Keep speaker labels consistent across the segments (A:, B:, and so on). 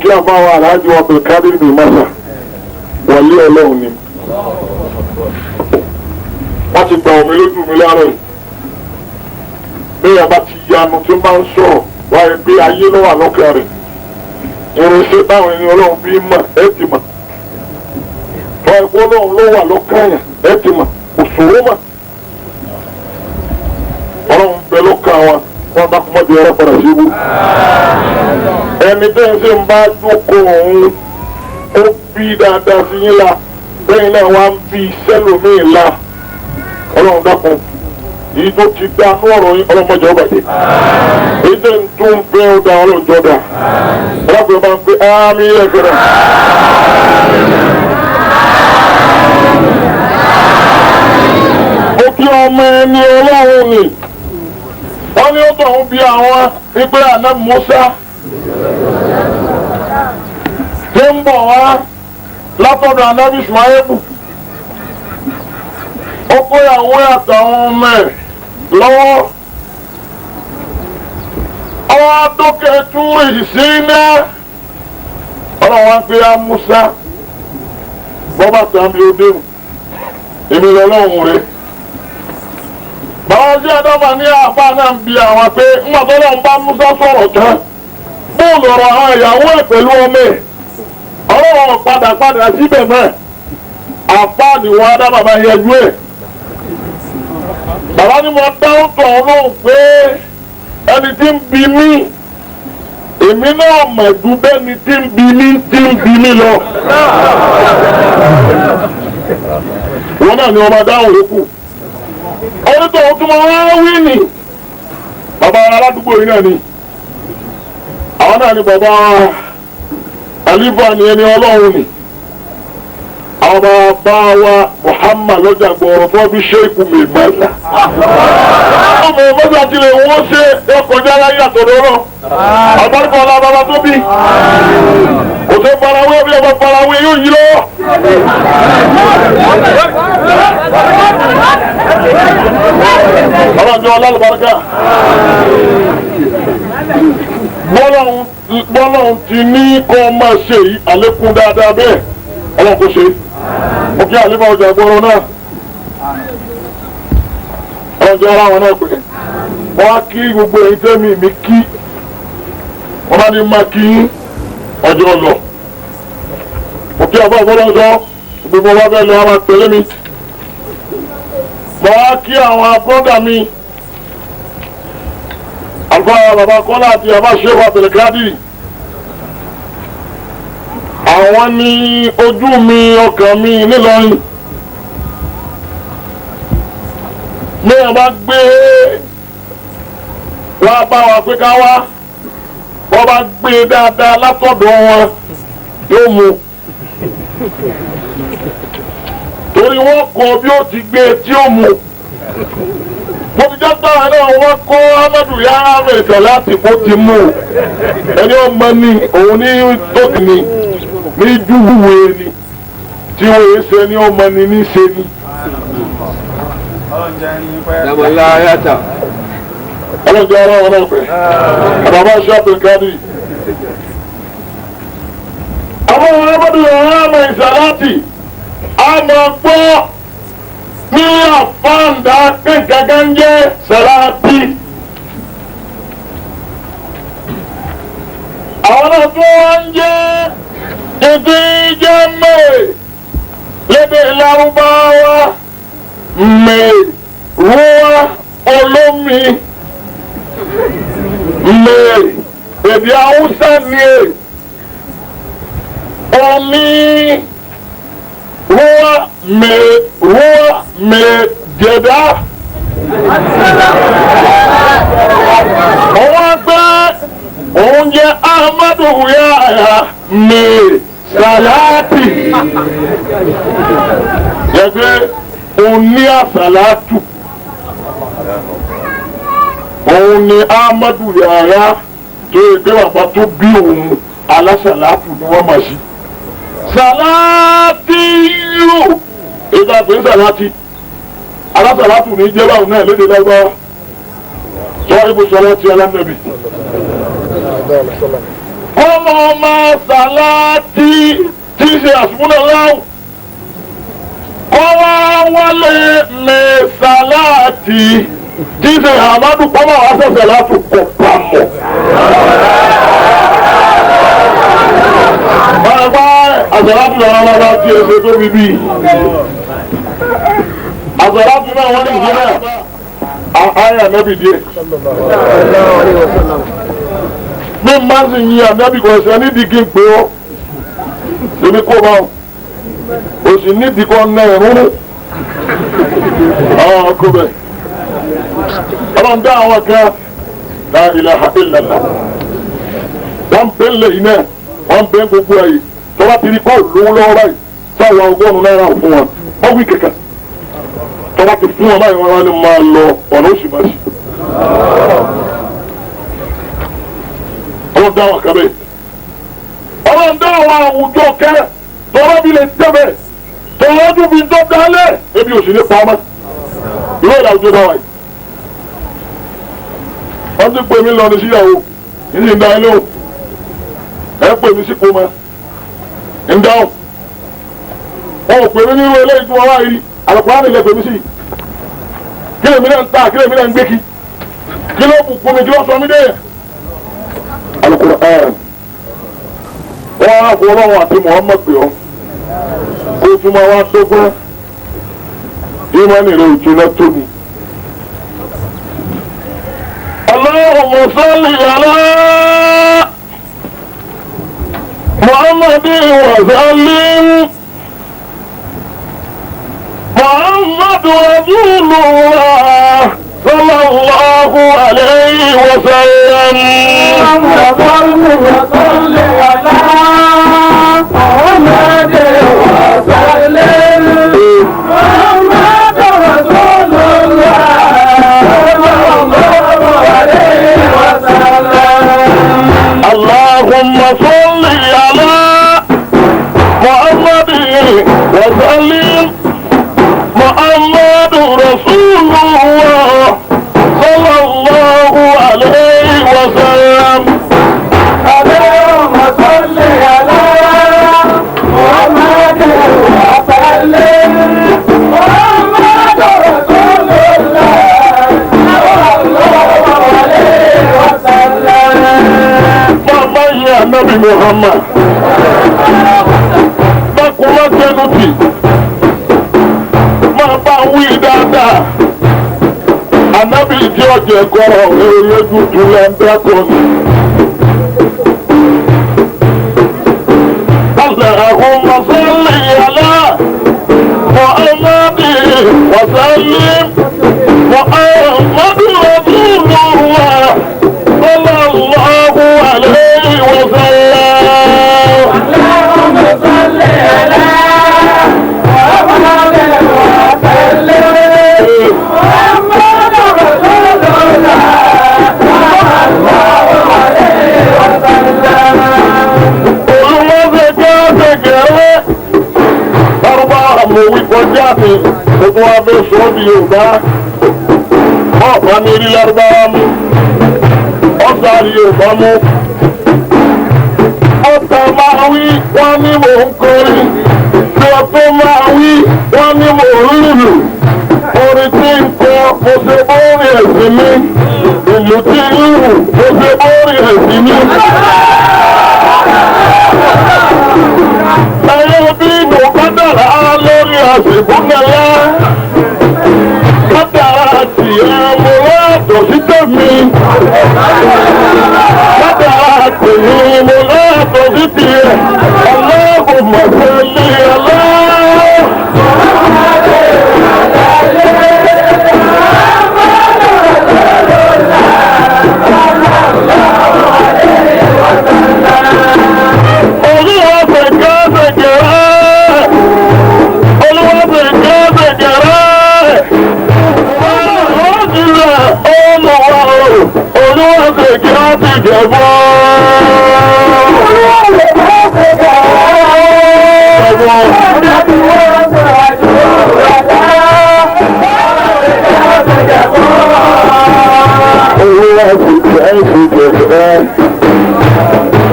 A: kí àfáwọn aláàjì wọn pè kábírì bíi mọ́sà wọlé ọlọ́run ni wọ́n ti gba omi lójú mi láàárọ̀ yìí bẹ́ẹ̀ bá ti yanu tí máa ń sọ̀rọ̀ wáyé pé ayé ló wà lọ́kàn rẹ̀ irinṣẹ́ táwọn ẹni ọlọ́run bí mọ̀ ẹ́ ti mọ̀ wáyé pé ọlọ́run ló wà lọ́kàn yẹn ẹ́ ti mọ̀ kò ṣòro mọ̀ ọlọ́run bẹ lọ́kàn wọn bá kọ́ mọ́tò ẹ̀rọ padà sí ibú ẹni bẹ́ẹ̀ ṣe ń bá jókòó òun ó bí dáadáa sí yín la bẹ́ẹ̀ náà wá ń bí sẹ́lòmíì la ọlọ́run dákun èyí tó ti dá ní ọ̀rọ̀ yín ọlọ́mọdé ọba yìí èyí tẹ̀ ń tún bẹ́ ọ da ọlọ́jọ́ da ọlọ́pàá bá ń pè ámì ẹ̀fẹ̀rẹ̀. ó kí ọmọ ẹni ọlọ́run ni wọ́n ní ó tọ̀hún bí àwọn wípé àná Mùsá tí ń bọ̀ wá látọ̀dọ̀ ànábì Ismáílù ó kó ìyàwó àtàwọn ọmọ ẹ̀ lọ́wọ́ ọwọ́ adókè tún ìsí iná ọlọ́wọ́ pé á Mùsá bọ́bá tàbí ó dérù èmi lọ́lọ́run rẹ̀ báwọn sí àdọ́bà ní àpá náà ń bi àwọn pé ńgbàtọ́lọ́ ń bá Mùsá sọ̀rọ̀ tán bóòlù ọ̀rọ̀ àwọn ìyàwó ẹ̀ pẹ̀lú ọmọ ẹ̀ ọlọ́wọ́ padà síbẹ̀ náà àpá nìwọ̀n àdọ́bà máa yẹjú ẹ̀ bàbá ni mo dáhùn tọ̀ ọlọ́run pé ẹni tí ń bi mí èmi náà mẹ̀dú bẹ́ni tí ń bi mí lọ wọn náà ni wọn máa dáhùn lókù ọdún tó tún máa wí nì bàbá aládùúgbò yìí náà ni àwọn náà ni bàbá àlífà ni ẹni ọlọ́run ni àwọn bàbá wa Muhammad lọ́jà gbọ́ọ̀rọ̀ fún ọbí ṣéèkù mi mẹ́ta ọmọ mẹ́ta ti lè wọ́n ṣe ọkọjá láyé àtọ̀dọ́rọ̀ àbárúkọ ọlọ́bàbá tó bí kò tó farawé bí ọba farawé yóò yí lọ́wọ́ ọlọ́jọ́ ọlọ́lùbárúkà bọ́lọ́hun ti ní kọ́ máa ṣe àlékún dáadáa bẹ́ẹ̀ ọlọ́run kò ṣe ó kí àlébà ọjà gbọ́rọ̀ náà ọjọ́ ara wọn náà pé wọ́n á kí gbogbo èyí tẹ́mi mi kí wọ́n bá ní máa kí ọjọ́ lọ ó kí ọba ọ̀fọ́lọ́sọ gbogbo wa bẹ́ẹ̀ lọ wọ́n máa pẹ̀lẹ́ mi wọ́n á kí àwọn abọ́dà mi àlùfáà bàbá Kọ́lá àti bàbá Ṣẹ́wà Abdulkadir àwọn ní ojú mi ọkàn mi nílọrin mẹ́rin bá gbé wá bá wa pé ká wá wọ́n bá gbé dáadáa látọ̀dọ̀ wọn yóò mú torí wọ́n kọ bí ó ti gbé tí ó mú mo ti jẹ́ gbára náà wọ́n kọ́ Amadu yára mẹ́rìndínlẹ́ láti kó ti mú ẹni ọmọ ní òun ní tókì ní júwèé ni tí wọ́n yé ṣe ní ọmọ ní ní ṣe ní. ọlọ́njẹ́ ara wọn náà pẹ̀ àbàbá ṣọ́ọ̀pù kádì. àwọn Amadu yàrá àmọ̀ ìsàlátì àmọ̀ gbọ́ ní àfáàndà kankan jẹ́ sàlátì. àwọn náà tó wọ́n jẹ́ títí jẹ́ mẹ́ẹ̀ lédè Lárúbáwá mẹ́ẹ̀rúwá olómi mẹ́ẹ̀ èdè Haúsá ni omi rúwá mẹ́ẹ̀jẹ̀dá ọwọ́ pé òun jẹ́ Ahmadu Yahya mẹ́ẹ̀ sàlátì yẹgbẹ́ òun ní àsàlátù òun ni Ahmadu Yahya tó yẹ pé bàbá tó bí òun alásàlátù ni wọ́n mọ̀ sí sàlátì yóò èdè àpè sàlátì alásàlátù ní jẹ́ báwọn náà lédè lágbára sọ ibùsọ̀ láti alámẹ́bí. ọmọ ọmọ sàláàtì tí ń ṣe àsùnmúnàláwù kọ́ wá wálé mẹ́sàláàtì tí ń ṣe àmàdù kọ́mọ̀ wá sẹ̀sẹ̀ láti kọ̀ pamọ́. bàbá àsàláàtì lọ́wọ́ lọ́wọ́ tí ẹ ṣe tó bíbí àsàláàtì náà wọ́n ní ìṣẹ́ náà àyà nẹ́bì díẹ̀. mi máa ń sìn yín ànábì kò ṣe nídìí kí n pè ọ́ èmi kó bá ọ o sì nídìí kọ́ ná ẹ̀rún àwọn ọkọ bẹ̀ ọlọ́run dá àwọn kan la ilaha illallah wọ́n bẹ́ lẹ́yìn náà wọ́n bẹ́ gbogbo ẹ̀yìn tọ́lá ti rí kọ́ọ̀lù lówó lọ́wọ́ báyìí sáwọn ọgọ́rùn-ún náírà fún wọn wọ́n wí kẹ̀kẹ́ tọ́lá ti fún wọn báyìí wọn wá ní máa lọ ọ̀nà oṣù máṣí. ọlọ́run dá àwọn kan bẹ́ẹ̀ ọlọ́run dá àwọn àwùjọ kẹ́ tọ́lá bí lè tẹ́bẹ̀ tọ́lá ọdún bí tó dálẹ̀ ebi òsì ní pamọ́ ìwé ìlàwùjọ náà wáyé. wọ́n ti pè mí lọ ní síyàwó yìí ní ìdáyé lóhùn ẹ pè mí sípò mọ́ ń dáhùn wọn ò pè mí nínú eléyìí tí wọ́n wá yìí àlùkùránì lè pè mí sí kí lèmi náà ń ta kí lèmi náà ń gbé kí ló bùkún mi kí ló sọ mí dé àlùkùránì wọ́n á fọ ọlọ́run àti Muhammad pè ọ́ kó tún máa wá dọ́gbọ́n ìmọ̀nì rẹ̀ òjò náà tóbi. Allahumma salli ala Muhammadin wa sallim Muhammadu Rasulullah sallallahu alayhi wa sallam. اللهم صل على محمد وسلم محمد رسول الله صلى الله عليه وسلم. اللهم صل على محمد وسلم محمد رسول الله صلى الله عليه وسلم. Nabi Muhammad bákùnmá tẹnutì máa bá wí dáadáa ànábì tí ọ̀jẹ̀ kọ́ eré dúdú lẹ́ńdẹ́kọ̀ ni. Allahumma salli ala Muhammad wa sallim Muhammadu Rasulullah sallallahu alayhi wa sallam. Allahumma salli ala Muhammad wa sallim Muhammadu Rasulullah sallallahu alayhi wa sallam. Olùwọ́sẹ̀kẹ́ bárúbá àmọ̀ wí kọjá mi gbogbo abẹ́ sọ́ọ́dì Yorùbá ọ̀pá ní rí lárúbáwá mú ọ̀sàrí Yorùbá mú. ọ̀tà máa wí wọ́n ní mò ń kọrin tí ọ̀tún máa wí wọ́n ní mò ń lùlù. orin tí ń kọ mo ṣe bórí ẹ̀sìn mi ìlú tí ń lù mo ṣe bórí ẹ̀sìn mi. ẹ̀yẹ́ bí mo kádàrá lórí àsìkò kẹlẹ́ kádàrá tiẹ̀ mo lọ́ọ̀dọ̀ sí tèmi. kádàrá tèmi mo lọ́ọ̀dọ̀ sí tiẹ̀. Allahumma salli ala.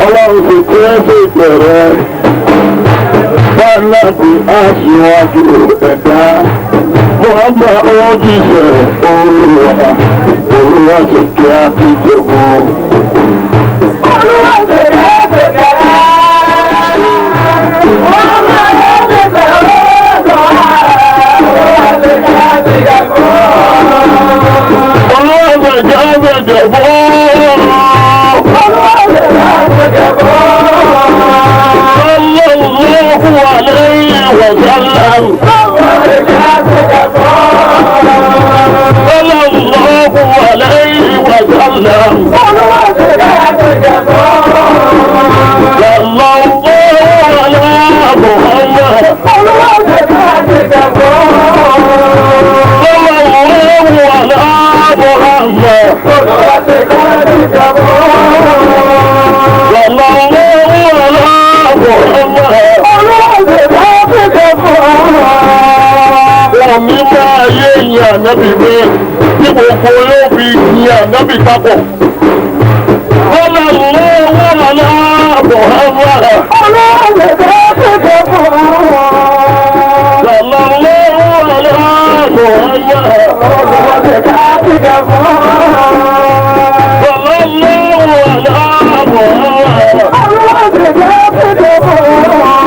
A: Allah ọlọ́run sì tí ẹ ṣe bẹ̀rẹ̀ fálábì aṣíwájú ẹ̀dá Muhammad ọjíṣẹ́ Olúwa ṣe kí á ti jẹ́ wọn. Olúwa ṣe kí á ti jẹ́ wọn. Ànábì pé tí gbogbo yóò fi yin ànábì papọ̀. Wọ́n lọ wọ́n láàbọ̀ ọmọ ọlọ́run tó ti kẹ́ fún ọ. Sọ̀lọ́ wọ́n láàbọ̀ ọmọ ọlọ́run tó ti kẹ́ fún ọ. Sọ̀lọ́ wọ́n láàbọ̀ ọmọ ọlọ́run tó ti kẹ́ fún ọ.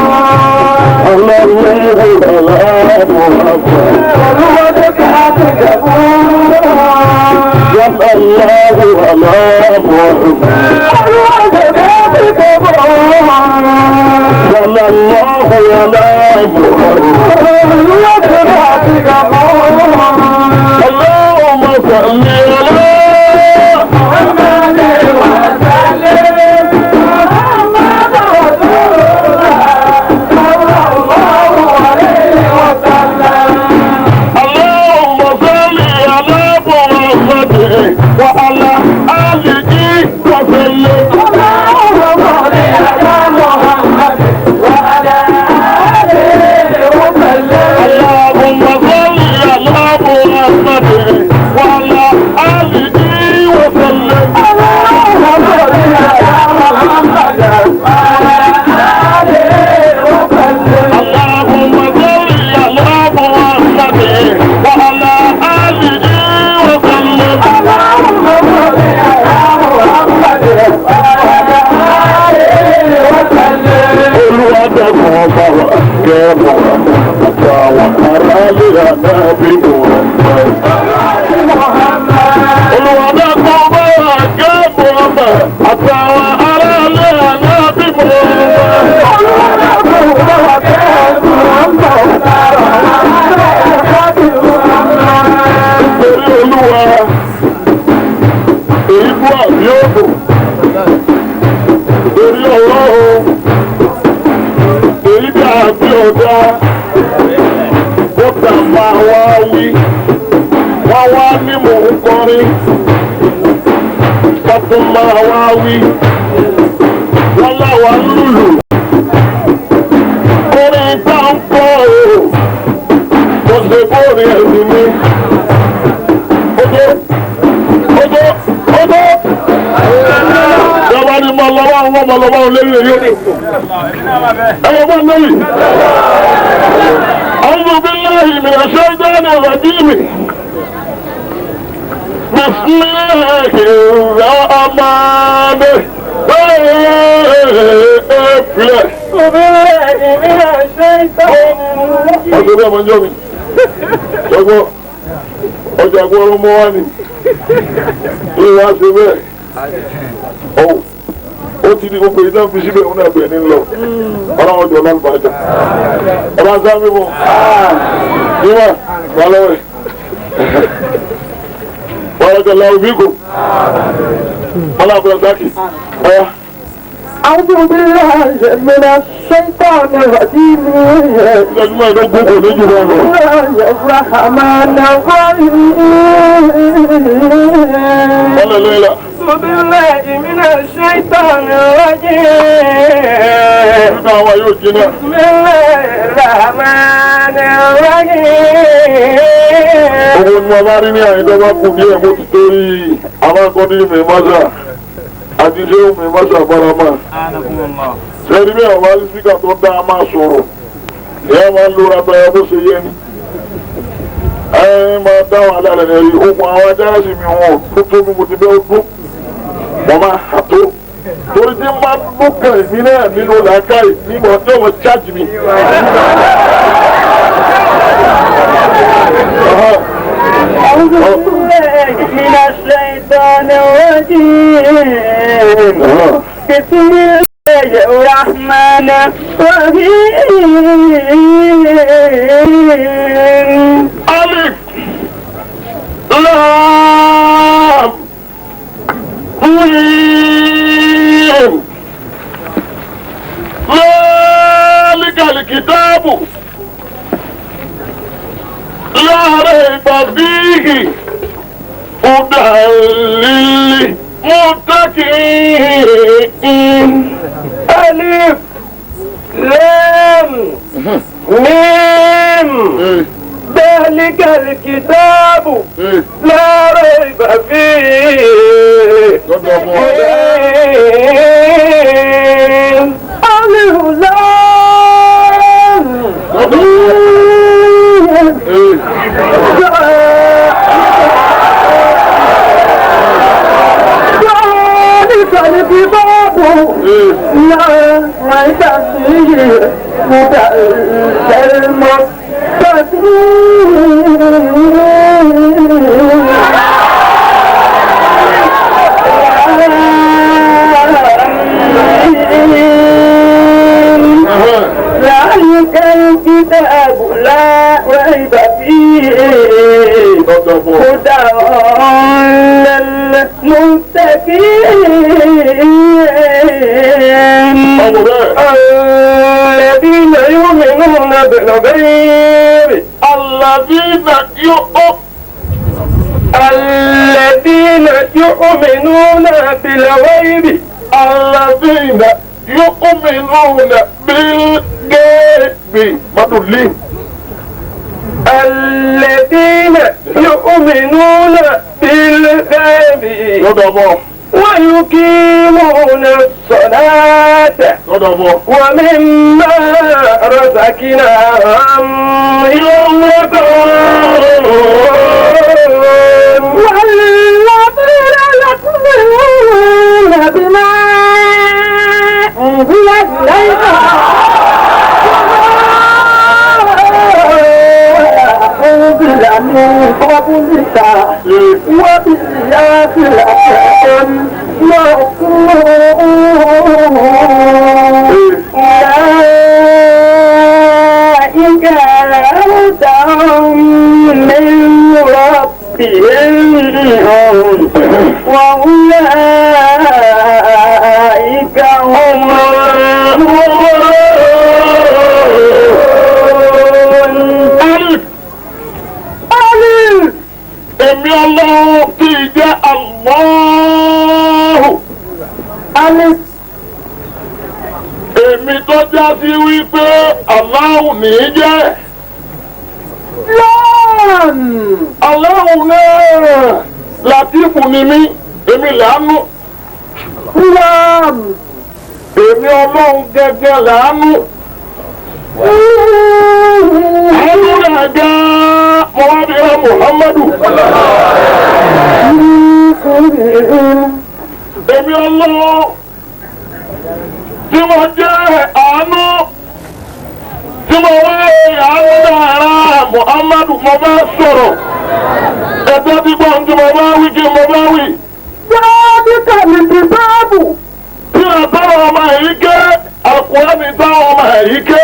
A: Ọlọ́run láàbọ̀ ọmọ. أعوذ بالله من الشيطان الرجيم. بسم الله الرحمن ó ti di gbogbo ìdá fi síbẹ̀ òun náà bẹ̀ ní lọ ọlọ́run ọjọ́ ọlọ́run bá jà ọba sáà mímọ́ níwà wà lọ́wọ́ ẹ̀ wọ́n ọjọ́ lọ́wọ́ bíkò ọlọ́run sáàkì ọ̀yá. أعوذ بالله من الشيطان الرجيم. بسم الله الرحمن الرحيم. أعوذ بالله من الشيطان الرجيم. بسم الله الرحمن الرحيم. Ogun ọba rí ní àyíká bá kù díẹ̀ mo ti torí àwọn akọ́dí mi mọ́sà àti ti ṣe omi mọ́ṣàbára máa. sẹ́ni bí àwọn alísíkà tó dá a máa sọ̀rọ̀ ìyá máa ń lora bẹ́ẹ̀ bó ṣe yẹ ni. ẹ máa dá wọn alẹ́ rẹ̀ rí okùn àwọn ajárásì mi wọn tó tóbi mo ti bẹ́ ọdún wọ́n máa hà tó. torí tí máa lókàn mí náà nínú làákàyè ní mọ̀ tí wọ́n ṣáàjì mi.
B: أعوذ بالله من الشيطان الرجيم بسم الله الرحمن الرحيم
A: ألف لام ميم ذلك الكتاب لا ريب فيه هدى للمتقين
B: ألف لام ميم ذلك الكتاب لا ريب فيه ألف لام ذلك الكتاب لا ريب فيه هدى ذلك الكتاب لا ريب فيه هدى للمتقين الذين يؤمنون بالغيب الذين يؤمنون بالغيب
A: الذين يؤمنون بالغيب مدلين
B: الذين يؤمنون بالغيب ويقيمون الصلاة ومما رزقناهم ينفقون والذين يؤمنون بما أنزل إليك أنزل من قبلك وبالآخرة هم يوقنون أولئك على هدى من ربهم وأولئك هم
A: èmi ọlọ́run kì í jẹ́ Allahu. èmi tó já sí wípé Allahu ní í jẹ́. Allahu náà Latifu ni mí èmi làánú. èmi ọlọ́run gẹ́gẹ́ làánú. àánú rẹ̀ gan-an mo wá bí ra Muhammadu. èmi ọlọ́run tí mo jẹ́ àánú tí mo wá àánú dára Muhammadu mo bá sọ̀rọ̀ ẹ̀tọ́ tí gbọ́n tí mo bá wí kí mo bá wí.
B: Jáde kàmí ti báàbù.
A: tí a táwọn ọmọ yìí ké Al-Qur'ani táwọn ọmọ yìí ké.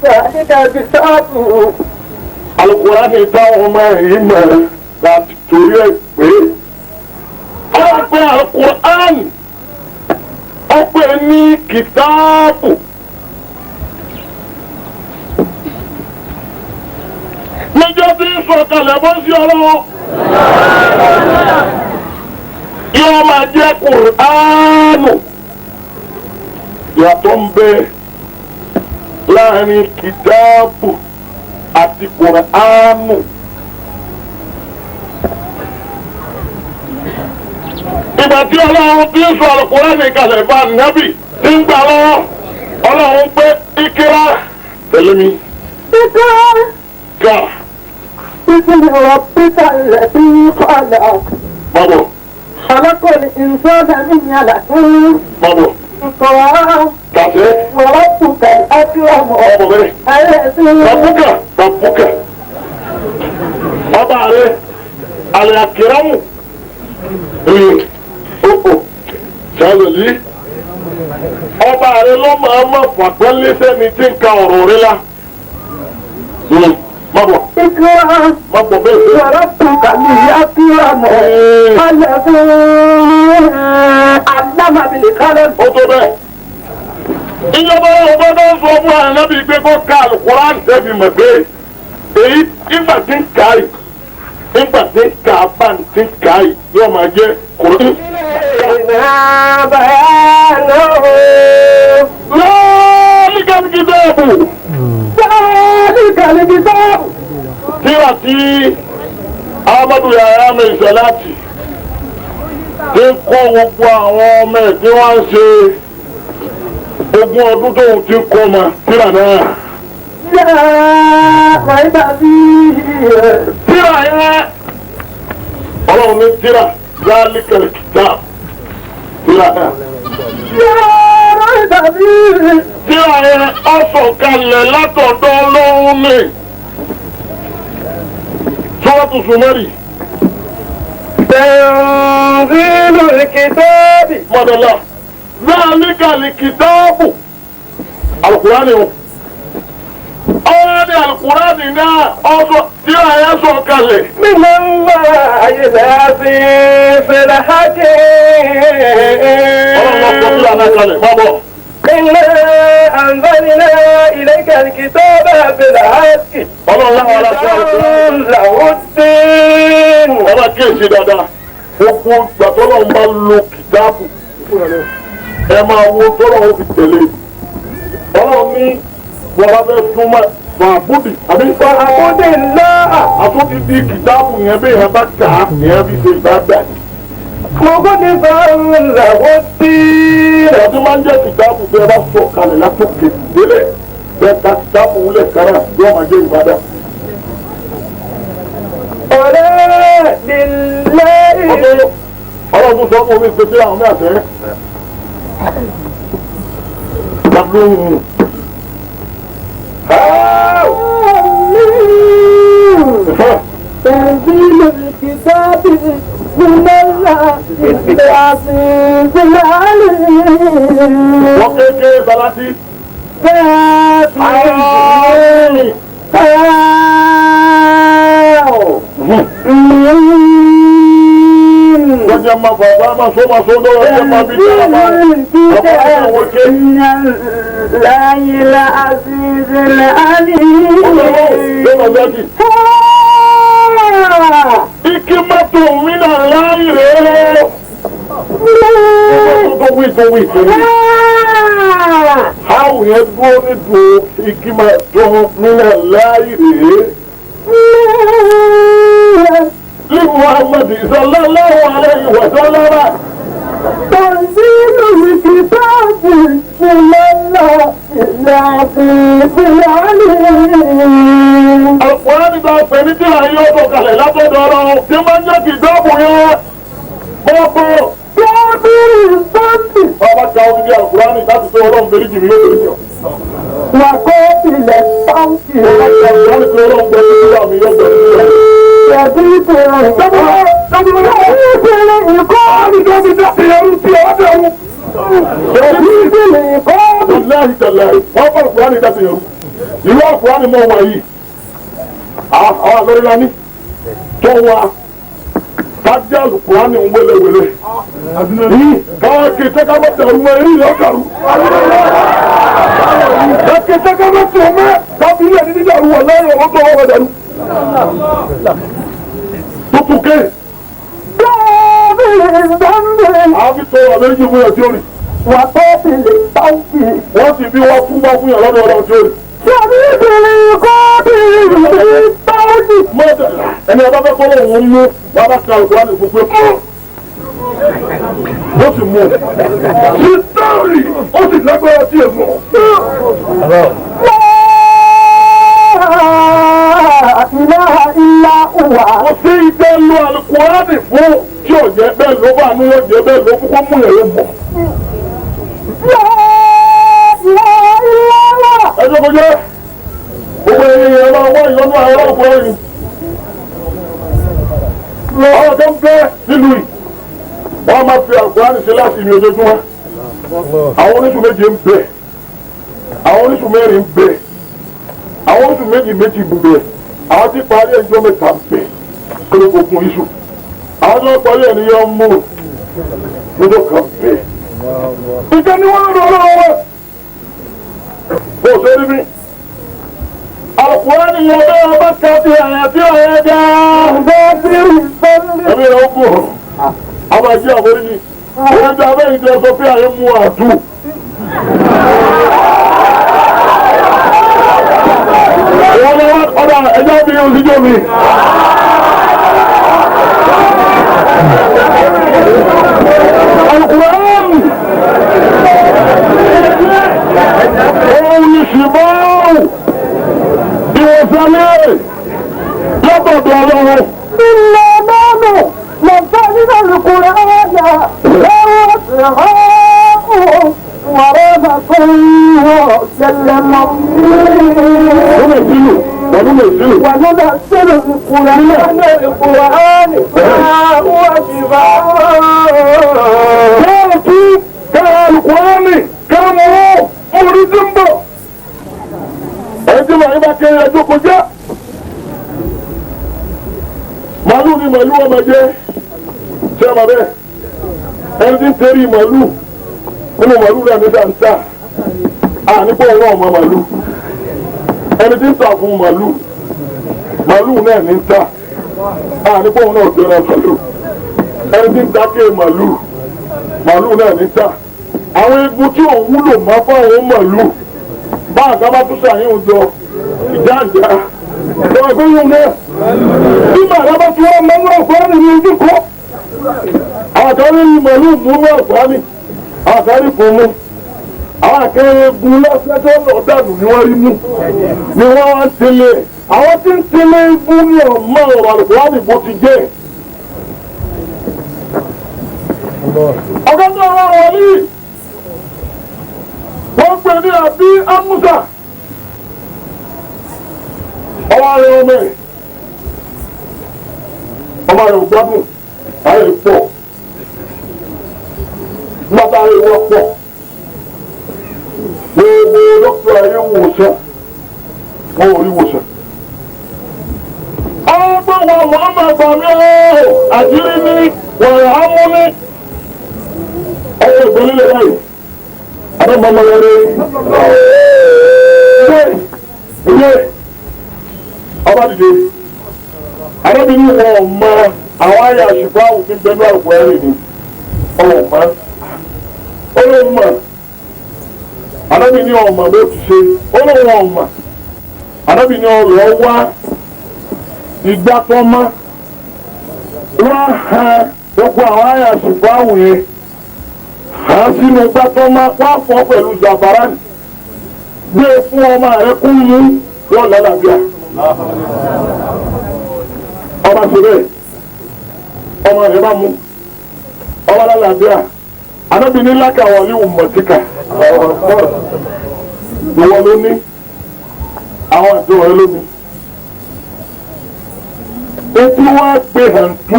B: Jáde kàmí báàbù.
A: Al-Qur'ani táwọn ọmọ yìí mọ̀ láti torí ẹ̀ pé ọ̀pẹ Al-Qur'ani ọ̀pẹ ní kìtáàbù. níjọ́ tí ń sọ̀kalẹ̀ bó sí ọlọ́wọ́ yóò máa jẹ́ Kùránù. yàtọ̀ ń bẹ láàrin kìtáàbù àti Kùránù. ìgbà tí ọlọ́run tí ń sọ Al-Qur'ani kalẹ̀ fún ànábì tí ń gbà lọ́wọ́ ọlọ́run pé ìkírá tẹ̀lé mi. ká.
B: بسم ربك الذي خلق
A: bọ́bọ̀.
B: خلق الإنسان من علق
A: bọ́bọ̀.
B: اقرأ
A: kàṣẹ́.
B: وربك الأكرم
A: bọ́bọ̀ bẹ́ẹ̀.
B: الذي
A: Rabbuka. Ọba rẹ̀ Al-Akramu. Ṣàlùlí. Ọba rẹ̀ ló máa ma fàpẹ́lẹ́ sẹ́ni tí ń ka ọ̀rọ̀ rẹ̀ la. Má bọ̀.
B: اقرأ
A: Má bọ̀ bẹ́ẹ̀ sí.
B: وربك الأكرم الذي علم بالقلم.
A: Ó tó bẹ́ẹ̀. Ìjọba ọba tó ń sọ fún ànábì pé kó ka Al-Qur'an ṣẹ́bi mọ̀ pé èyí ìgbà tí ń ka yìí ìgbà tí ń ka bá ń ti ń ka yìí yóò máa jẹ́ kùrọ̀. Lọ́ọ̀lìkà ní kìtàbù.
B: ذلك الكتاب.
A: Tíra tí Ahmadu Yahya Mai Salati ti ń kọ́ gbogbo àwọn ọmọ ẹ̀ tí wọ́n ń ṣe ogún ọdún tóun ti ń kọ́ ma tíra náà.
B: لا ريب فيه.
A: Tíra yẹn ọlọ́run ní tíra ذلك الكتاب tíra náà.
B: لا ريب فيه.
A: Tíra yẹn ọ̀sọ̀ kalẹ̀ látọ̀dọ̀ ọlọ́run ní. Suratu Zumari.
B: تنزيل الكتاب.
A: Mọ̀dọ̀lá ذلك الكتاب Al-Qur'ani o. Ọ̀rọ̀ ni Al-Qur'ani náà ọ̀sọ̀ tíra yẹn sọ̀ kalẹ̀.
B: من الله العزيز الحكيم.
A: Ọlọ́run ọ̀pọ̀ tíra náà kalẹ̀ má bọ̀.
B: إنا أنزلنا إليك الكتاب بالحق.
A: Ọlọ́run láwọn aláṣẹ Al-Qur'ani.
B: له الدين.
A: Ọba kíyèsí dáadáa. Gbogbo ìgbà tọ́lọ́run bá lo kìtáàbù. Ẹ máa wo tọ́lọ́run fi tẹ̀lé. Ọlọ́run ní wọ́n bá fẹ́ súnmọ́ fàbùdì àbí
B: فاعبد الله
A: àtúntì di kìtáàbù yẹn bí yẹn bá kà á yẹn fi ṣe ìgbàgbà.
B: مخلصا له الدين.
A: Ìyá tí máa ń jẹ́ kìtáàbù bí ẹ bá sọ̀ kalẹ̀ látòkè délẹ̀ bẹ́ẹ̀ ka kìtáàbù wúlẹ̀ kára yóò máa jẹ́ ìbádà.
B: ولا لله.
A: Ọlọ́run tó sọ fún mi pé bí àwọn náà fẹ́. Dàbílóhùn.
B: تنزيل الكتاب من الله العزيز العليم.
A: Wọ́n kékeré Salati. Wọ́n jẹ́ máa bàbá máa sọ lọ́wọ́ jẹ́ máa bí jẹ́ máa ọ̀pọ̀ ìwọ̀n ké.
B: لا العزيز العليم.
A: Lọ́nà jẹ́kì. Ikimatu mina láì rẹ̀. Tó wí. Háwù yẹn dúró ní dùn ikimatu mina láì rẹ̀. Ní Muhammad sallallahu alayhi wa sallam.
B: تنزيل الكتاب من الله العزيز العليم.
A: Al-Qur'ani bá pè ní tí àyè ọ̀dọ̀ kalẹ̀ látọ̀dọ̀ ọ̀rọ̀ tí máa ń jẹ́ kí ìdáàbò yẹn bọ́ọ̀bọ̀.
B: كافر الذنب
A: Bàbá ka omi bí Al-Qur'ani láti tó ọlọ́run bẹ̀rẹ̀ jì mí ló bẹ̀rẹ̀ jọ.
B: وقاتل الصوت
A: Bàbá ka Al-Qur'ani tó ọlọ́run bẹ̀rẹ̀ jì mí ló bẹ̀rẹ̀ jọ.
B: يزيد العقاب. يزيد العقاب.
A: Wàláhì tàláhì, wọ́n fọ́ Al-Qur'ani dáṣe yẹn. Ìlú Al-Qur'ani mọ̀ wá yìí. Àwọn àgbẹ̀rẹ̀ la ní. Tó wa, kájí Al-Qur'ani ń wéléwélé. Yìí, káwọn kì í tẹ́ ká bá tẹ̀rù mọ́ èyí lọ́kàrú. Kì í tẹ́ ká bá tẹ̀ mẹ́, kábí ilé ní dídàrú wọ̀ lẹ́yìn ọ̀rọ̀ tó wọ́n dàrú. Tuntun ké,
B: كافر الذنب
A: àbí tó wà lẹ́yìn ìwé ọjọ́ rẹ̀.
B: وقاتل الصوت
A: Wọ́n sì bí wọ́n fún bá fún yàn lọ́dọ̀ ọ̀rọ̀ ọjọ́ rẹ̀.
B: يزيد العقاب بالصوت.
A: Mọ́tẹ̀ ẹni ọba fẹ́ kọ́ lóun mú wàá bá ka Al-Qur'ani fún pé fún. ó sì mú sítáàlì ó sì lágbára tí ẹ mọ̀.
B: ilaha illa huwa.
A: Kò sí ìtẹ́ lu Al-Qur'ani fún tí ò jẹ́ bẹ́ẹ̀ ló bá mú wọn jẹ́ bẹ́ẹ̀ ló kúkú mú yẹn ló mọ̀. Ẹjọ́ kò jẹ́ gbogbo ènìyàn máa wá ìyọnu àwọn ọkùnrin yìí. Àwọn tó ń bẹ nílùú yìí wọ́n máa fi Al-Qur'ani ṣe láti ìrìn ojoojúmọ́. Àwọn oníṣù méje ń bẹ, àwọn oníṣù mẹ́rin ń bẹ, àwọn oníṣù méjì ń bẹ, àwọn tí parí ẹjọ́ mẹ́ta ń bẹ kéré gbogbo iṣu. Àwọn tó ń parí ẹni yọ mú lọ́jọ́ kan bẹ. Ìjọ ni wọ́n lọ́wọ́ wọn. Bó o ṣe rí mi. Al-Qur'ani yẹn bẹ́ẹ̀ ọba kàtí àyà tí ọ̀rẹ́ jẹ́. Ẹbí rẹ̀ ó kù. Àwọn àjí àforíjì. Wọ́n jẹ́ abẹ́yìn tí ẹ sọ pé àyè mú àdú. Wọ́n lọ ọ̀dà ẹjọ́ bí olùdíjọ́ mi. Al-Qur'an òun ni ṣìbáwò ìwòsànlẹ̀ látọ̀dọ̀ ọlọ́run.
B: إلا نحن نزلنا القرآن ورزقه جل وننزل القرآن ما هو شفاء.
A: القرآن كان مريد به. ẹjọ́ màá bá kéré ẹjọ́ kọjá màálù ni màálù ọmọ jẹ́ ṣé ọmọ bẹ́ẹ̀ ẹni tí ń tẹ́rì màálù nínú màálù rẹ̀ ní dáńtà nípa ọ̀rọ̀ ọmọ màálù ẹni tí ń tà fún màálù náà ní ń tà nípa ọ̀rọ̀ náà jẹ́ra màálù ẹni tí ń dákẹ́ màálù náà ní ń tà àwọn egun tí òun wúlò máa fáwọn màálù bá àgbà tó ṣàyẹ̀wò jọ ìjáǹjá lọ́wọ́ ẹgbẹ́ yóò náà bí màá bá tí wọ́n mọ́ náà fọ́ọ̀nì ní ojú kọ́ àwọn àkàrí màálù mú náà fọ́ọ̀nì àwọn àkàrí kò mú àwọn àkàrí gun lọ́sẹ̀tọ́ lọ dànù ni wọ́n rí mú ni wọ́n wá ń tẹ̀lé àwọn tí ń tẹ̀lé ibú ní ọmọ ọ̀rọ̀ àlùkòránì bó ti jẹ́ ọ̀gá tó wà wọ̀ yìí wọ́n pè ní àbí amúsà ọmọ rẹ̀ ọmọ rẹ̀ ògbádùn ayé pọ̀ nígbàtà ayé wọ́n pọ̀ gbogbo dókítà ayé wòsàn wọ́n ò rí wòsàn. ọgbọ́n wọn Muhammad bàmí ọ́ àjírí ní wọ̀nyí ámú ní ọwọ́ ìgbélé lẹ́yìn. Ada mama lori, ilé ọba dìde, arábìnrin wọn ọmọ àwọn ayé àṣìfò àwùjọ bẹnu àgbọ ẹrìn ni, ọmọ olóòmọ, arábìnrin ọmọ ló ti ṣe, olóòwò ọmọ, arábìnrin ọlọ wá ìgbà tó má, wọn hàn gbogbo àwọn ayé àṣìfò àwùjọ. Sínú gbàtọ́ máa wá fọ́ pẹ̀lú zabaran gbé fún ọmọ rẹ̀ kún mú yóò lálàáfíà. Ọba ṣe bẹ́ẹ̀ ọmọ rẹ̀ bá mú ọba lálàáfíà. Anábìíní lákà wọlé òmùmọ̀tíkà ìwọ ló ní àwọn àti ọ̀rẹ́ ló ní. Etí wá gbé hàn tú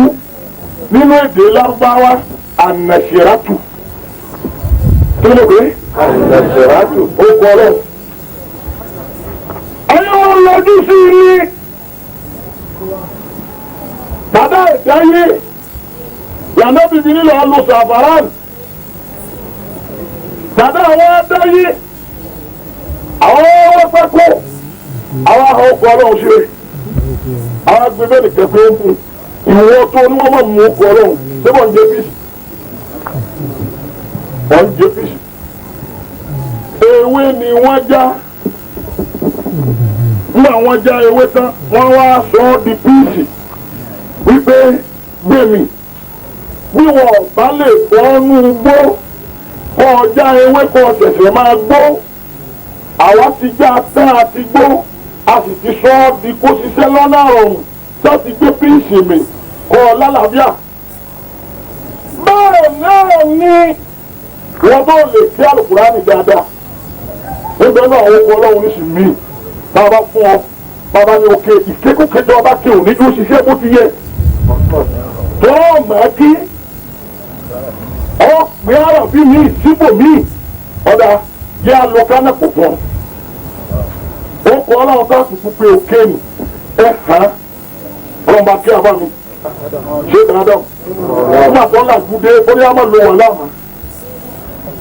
A: nínú èdè Lárúbáwá ànàṣírátù. Kí ló pé? Ànàṣírátù ó kọ́ ọ́. Ayé wọn lọ́jú sí ní bàbá ìdáyé yàrá bìbí nílò ọlù sàfàràn. Bàbá àwọn adáyé àwọn ọwọ́ pẹ́kọ̀ àwọn àwọn ọkọ̀ ọlọ́run ṣe àwọn agbègbè nìkan pé ó mú ìwọ tó ní wọ́n máa mú ọkọ̀ ọlọ́run ṣé wọ́n ń jẹ fíṣì wọ́n ń jẹ fíṣì ewé ni wọ́n já nígbà wọ́n já ewé tán wọ́n wá sọ ọ́ di píìsì wípé gbèmí bí wọn bá lè bọ́nú gbó kọ́ ọjà ewé kọ́ ṣẹ̀ṣẹ̀ máa gbó àwa ti já tán àti gbó a sì ti sọ ọ́ di kó ṣiṣẹ́ lọ́nà ọ̀run láti gbé píìsì mi kọ́ ọ lálàáfíà. bẹ́ẹ̀ náà ni wọ́n tó lè kí àlùkùránì dáadáa níbẹ̀ náà àwọn ọkọ̀ ọlọ́run níṣì mí bàbá fún ọ bàbá ní òkè ìkékùkéjọ ọba kí òní tó ṣiṣẹ́ bó ti yẹ tó máa kí ọ pé ara bí mi síbò mí ọ̀dà yẹ alọ́kánà kò fún ọ ọkọ̀ ọlọ́run ká kùkù pé òkè nì ẹ hàn ọlọ́run bá kí àbá mi ṣé dáadáa ọmọ àtọ́lá gúdé ó ní àmọ́ lò wọ́n láàmú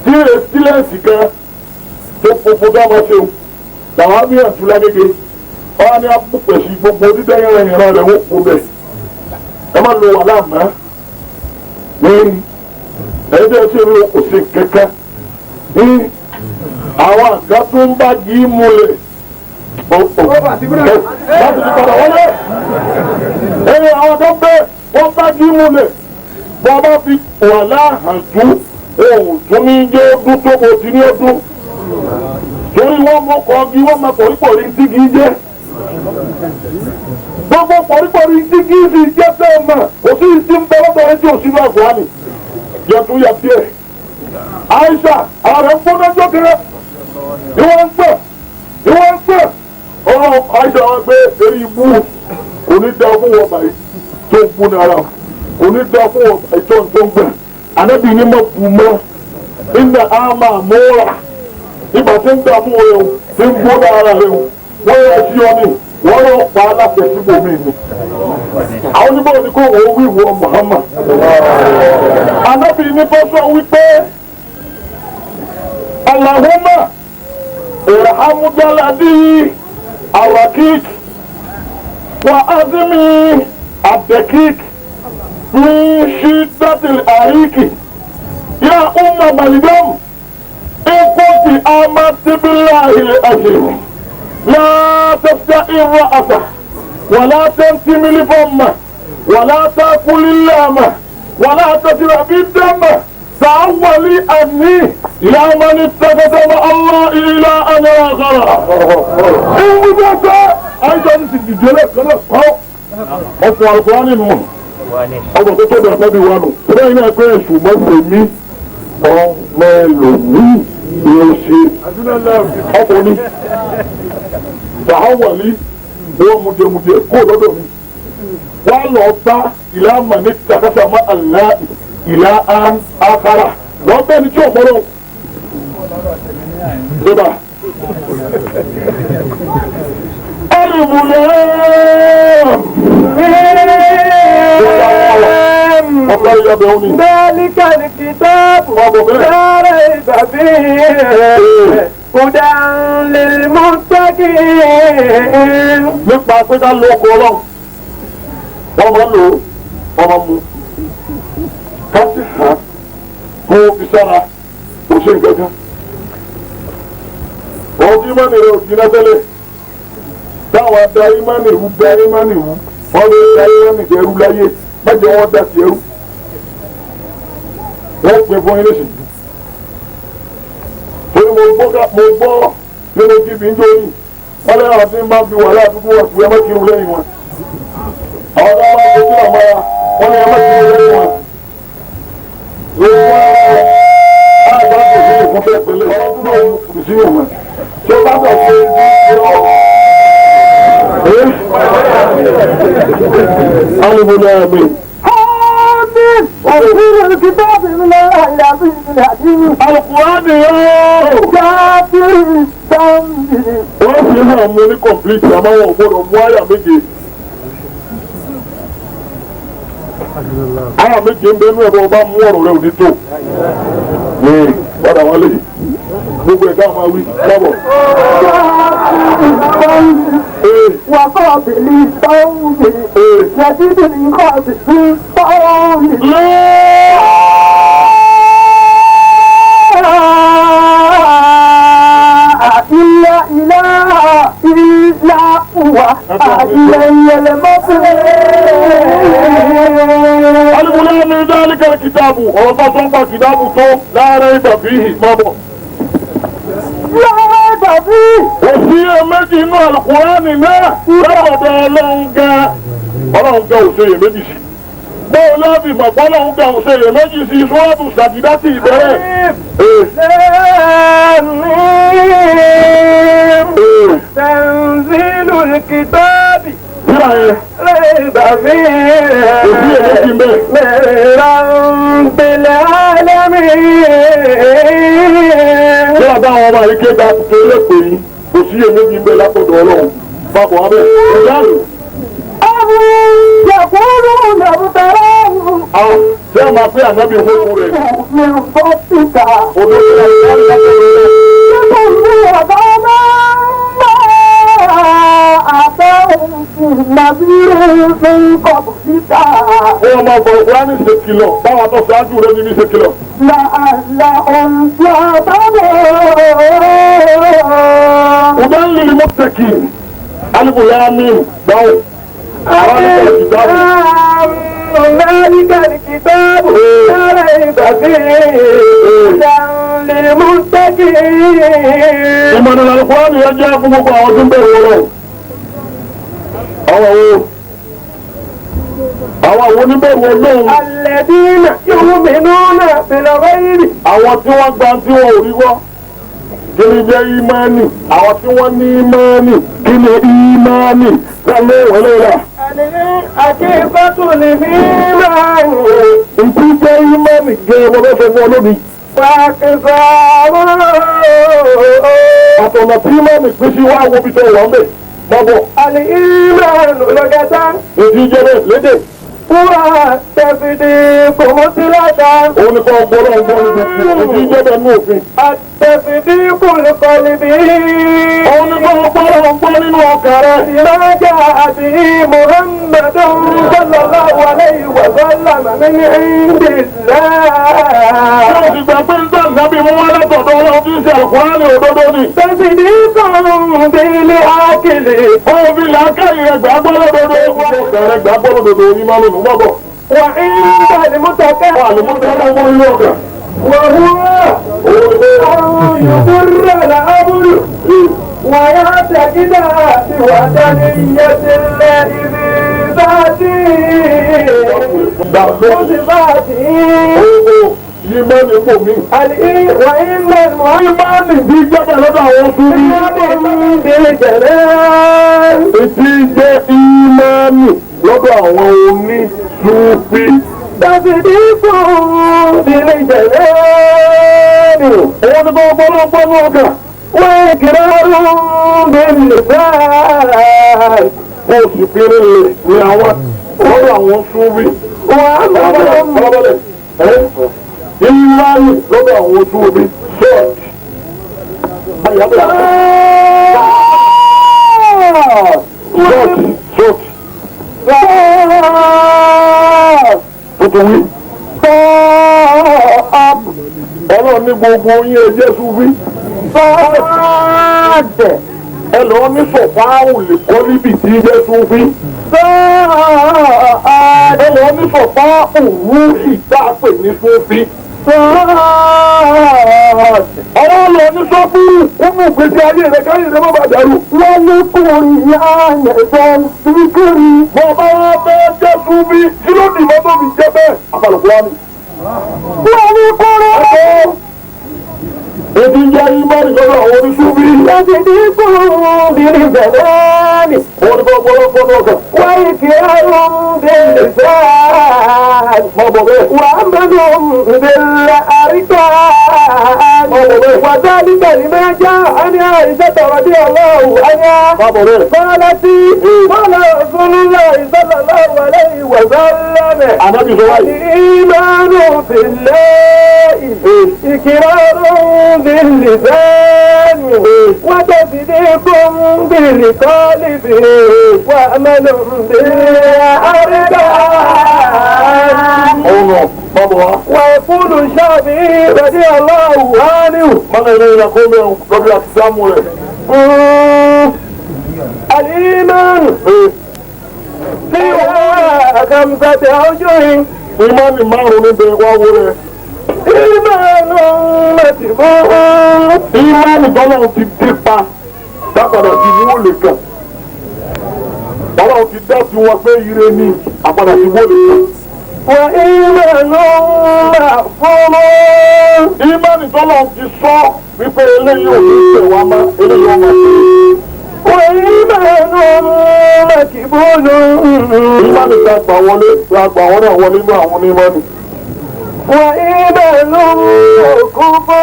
A: tí èrè sílẹ̀ǹsì kan tó fòfò dáma ṣeun làwọn àmìyàn tún lágége ọ̀hán ní àpòpẹ̀sì gbogbo dídẹ́yìn ìran rẹ̀ wọ́n kó bẹ̀ ẹ má lo wà láàmú ní ẹ̀ẹ́dẹ́ ṣe ń lo òsè kẹ́kẹ́ ní àwọn àga tó ń bá jí múlẹ̀ láti fi padà wọlé ẹ̀yìn àwọn tó bẹ́ wọ́n bá jí múlẹ̀ bọ́ bá fi wà láàhàn tún ohun tún ní jẹ́ ọdún tó bó ti ní ọdún torí wọ́n mọ kọ́ọ̀gì wọ́n mọ pọ̀rípọ̀rí tí kìí jẹ́ gbogbo pọ̀rípọ̀rí tí kìí sì jẹ́ bẹ́ẹ̀ mọ̀ kò sí ìsí ń bẹ lọ́dọ̀ ẹjọ́ òsínú àgbọ̀nì yẹtú yà bíẹ̀ Aisha ààrẹ fúnnájọ́ kẹrẹ ìwọ́n ń pẹ̀ ọ̀rọ̀ Aisha wọn gbé èyí ibú onídàá fún wọn báyìí tó ń bú náírà onídàá fún wọn báyìí tó ń gbẹ̀ anabi ni ma bu mọ́ inda ama mọ́ra ìgbà tí ń dà fún rẹ̀ o tí ń gbóná ara rẹ̀ o wọ́n yẹ sí ọ ní wọ́n yọ pa aláṣẹ síbò mí ni àwọn oníbọ̀ ní kò wọ́n wí wọ Muhammad anabi ní bọ́sọ̀ wípé Allahumma irhamu jaladi awakik wa azimi abdekik من شدة الأريك يا ملدم إن كنت آمنت بالله العظيم لا تفتئ رأسه ولا تنتم لفمه ولا تأكل اللامة ولا تشرب الدم تعولي أني يا من اتخذ مع الله إلى أن آخر إن بدأت أيضا تجدلك ọ̀pọ̀ àlùkò nínú ọmọ tó tóbi àtọ́bí wa nù ṣẹlẹ̀ iná ẹgbẹ́ ẹ̀sùn mọ́sẹ̀ mi ọmọ ẹlòmíì ni ó ṣe ọkùnrin tàhánwàlí wọ́n mujẹmujẹ kó lọ́dọ̀ mi wọ́n lọ bá ìlà màní kàkàtà má àlá ìlà àkàrà wọ́n bẹ́ẹ̀ ni tí ò mọ́rọ̀ ṣébà
B: ذلك الكتاب لا ريب فيه هدى للمتقين.
A: nípa pé ká lo oko ọlọ́run wọ́n máa ń lò ó wọ́n máa mú ká sì hàn kó o fi sára kò ṣe nǹkan kan. wọ́n ti mọ́ni rẹ̀ òjì náà tẹ́lẹ̀ táwọn adarí mọ́ni ìwú darí mọ́ni ìwú wọ́n lè darí mọ́ni ìdẹ́rú láyé mẹ́jọ wọn dá sí ẹrú wọ́n pè fún ilé ṣèjú torí mo gbọ́ nínú kíbi ń jóni wọ́n lẹ́yìn àwọn tí ń bá fi wà láàdúgbò wọn pé ẹ má kírun lẹ́yìn wọn àwọn tó máa ń fi sílẹ̀ mọ́ra wọ́n ní ẹ má kírun lẹ́yìn wọn lórí wọn àgbà kò sí ìfún fẹ́ pẹ̀lẹ́ ọ̀rọ̀ tó lóun kò sí ìwọ̀n tí ó bá bọ̀ sí alùpùpù àmì.
B: وفي الكتاب من العزيز الحكيم
A: القرآن yóò.
B: كافر الذنب.
A: wọ́n fi hàn mú ní kọ̀m̀plìtì àmọ́ wọn ò gbọ́dọ̀ mú àyà méje. àyà méje ń bẹnu ẹ̀rọ ọba mú ọ̀rọ̀ rẹ̀ òní tó. padà wọlé gbogbo ẹ̀dá máa wí lábọ̀.
B: وقابل التوب يزيدني قابل الطول إلا إله إلا هو إلي المصير.
A: alùpùpù ní dálíkà kìtàbù ọ̀rọ̀ bá tó ń pa kìtàbù tó láàárẹ̀ ìtàbí ìmọ̀bọ̀.
B: láàárẹ̀ ìtàbí.
A: òsì méjì inú Al-Qur'ani náà lọ́wọ́dọ̀ ọlọ́run gẹ òṣèré méjì sí. bóun lábì mọ̀pọ́ ọlọ́run gẹ òṣèré méjì sí Suratu Sajdah sí ìbẹ̀rẹ̀.
B: Tanzilul kitabi.
A: ريب فيه من
B: رب العالمين.
A: Bí ọba àwọn ọmọ àríkè bá tó lẹ́pẹ̀ yìí, kò sí èméjì ń bẹ látọ̀dọ̀ Ọlọ́run. Bàbá wa bẹ́ẹ̀, ìyáàlú.
B: Abu Yakuru Nabutarahu.
A: Ṣé ẹ máa pé ànábì fún rẹ̀?
B: Mi ò bọ́ síta.
A: Odò tí a ti rí látọ̀dọ̀ rẹ̀.
B: Ṣé mi ọ̀gá àtẹ̀hùn nàbírù fi ń kọ̀ síta?
A: Wọ́n máa fọ Kùránì ṣe kìlọ̀, báwa tó ṣáájú rẹ̀ níbi ṣe kìlọ̀.
B: Làálà ohun tí a bá bọ̀.
A: Ọ̀dọ́ ń lè mọ́ tẹ̀kì, alùpùpù yá mi gbáwò. Àwọn àlùpùpù ti dáwò.
B: ذلك الكتاب لا ريب فيه هدى للمتقين.
A: Ìmọ̀nà Al-Qur'ani yẹn jẹ́ fún gbogbo àwọn tó ń bẹ̀rù Ọlọ́run. Àwọn oníbẹ̀rù Ọlọ́run.
B: الذين يؤمنون بالغيب.
A: Àwọn tí wọ́n gba tí wọ́n ò rí wọ́. Kí ni jẹ́ ìmánì? Àwọn tí wọ́n ní ìmánì. Kí ni ìmánì? Sálẹ̀ ìwọlé rà.
B: Akíkọ́tù ní ìmánì.
A: Ìtú jẹ́ ìmánì jẹ́ ọmọ bẹ́ẹ̀ fẹ́ fún ọlọ́mi.
B: Pàkísàmù.
A: Àtọ̀nà tí ìmánì pín sí wá wo bí tó wà ń bẹ̀. Bọ́bọ̀.
B: Àlì ìmánì lọ́gẹ́ta.
A: Èdè jẹ́ bẹ́ẹ̀ lédè.
B: Wúrà tẹ̀sídì kòmọ́síláta.
A: Òun ni kò gbọ́dọ̀ ń gbọ́ níbi tí èdè jẹ́ bẹ́ẹ̀ ní òfin.
B: Àtẹ̀sídì kòlùkọ́lìbì.
A: Òun ni kò gbọ́dọ̀ ń gbọ́ nínú ọkàn rẹ̀.
B: ìrajà àti Muhammadu sallallahu alayhi wa sallam min indillah.
A: Wọ́n ti gbà pé ń tàn nábì mú wá látọ̀dọ̀ Ọlọ́run tí ń ṣe Al-Qur'ani òdodo ni.
B: tẹ̀sídì kan bílí ákìlì.
A: Wọ́n fi làákàyè rẹ̀ gbàgbọ́ lódodo. Rẹ̀ gbàgbọ́ lódodo yìí máa lòlù gbọ́dọ̀.
B: wà ń bàlí mútakẹ́.
A: Wọ́n àlùmọ́tò ọlọ́wọ́ ilé ọ̀gá.
B: وهو يضر الأمر ويعتقد بوحدانية الله بذاته وصفاته.
A: Ìmọ̀ni kò mí.
B: وإن
A: Ìmọ̀ni bí jẹ́bẹ̀ lọ́dọ̀ àwọn Súnmí.
B: بالجلال.
A: Ètí jẹ́ ìmọ̀ni lọ́dọ̀ àwọn oní-Súfí.
B: تصديق بالجلال.
A: Òun ni kò gbọ́dọ̀ ní ọkà.
B: وإكرار باللسان.
A: Oṣù kéré ni àwọn lọ́dọ̀ àwọn Súnmí.
B: وعمل
A: Ìmọ̀ni lọ́dọ̀ àwọn Súnmí. Ṣọ́ọ̀tì. Ṣọ́ọ̀tì. Tuntun wí. Ọlọ́run ní gbogbo yín ẹjẹ́ Súnfí.
B: Sọ́ọ̀dẹ̀.
A: Ẹ lọ ní sọ̀fáàrùn lè kọ́ níbi tí jẹ́ Súnfí. Ẹ lọ ní sọ̀fáàrùn rúùsì tá a pè ní Súnfí. Ọlọ́run lọ ní sọ́fúrù ó mú ìgbésí ayé rẹ̀ káyé rẹ̀ má bàa dàrú.
B: wọ́n ní kùnrin ẹ̀fọn síkìrì.
A: Bàbá wa bẹ́ẹ̀ jẹ́ Súnfí kí ló dì mọ́tò mi jẹ́ bẹ́ẹ̀. Àbàlùkù wa ni.
B: wọ́n ní kùnrin
A: Èdè jẹ́ ìmọ̀ni lọ́dọ̀ àwọn oníṣúfí.
B: تصديق بالجلال.
A: Wọ́n ní kọ́ gbọ́dọ̀ ní ọkà.
B: وإكرار باللسان. وعمل بالأركان. وذلك لما جاء عن عائشة رضي الله عنها قالت قال رسول الله صلى الله عليه وسلم الإيمان بالله إكرار باللسان وتصديق بالقلب وأمل بالأركان. ويقول الشافعي رضي الله عنه الإيمان فيها 5 أوجه
A: ìmánì márùn-ún níbẹ̀ wá wo rẹ̀.
B: ìmánù màtìbó.
A: ìmánì tọ́lọ́run ti dé pa dápadà sí wọlé kan. Ọlọ́run ti dá sí wọn pé ire ni àpadà sí wọlé kan.
B: wà ìmánù màfúró.
A: ìmánì tọ́lọ́run ti sọ wípé eléyìí ò ní tẹ̀ wá mọ́ eléyìí ò máa tẹ̀.
B: wà ìmánù màtìbó.
A: ìmánì ta gbà wọlé ta gbà wọ́n náà wọlé inú àwọn onímọ̀nì.
B: wà ìmánù òkúfọ́.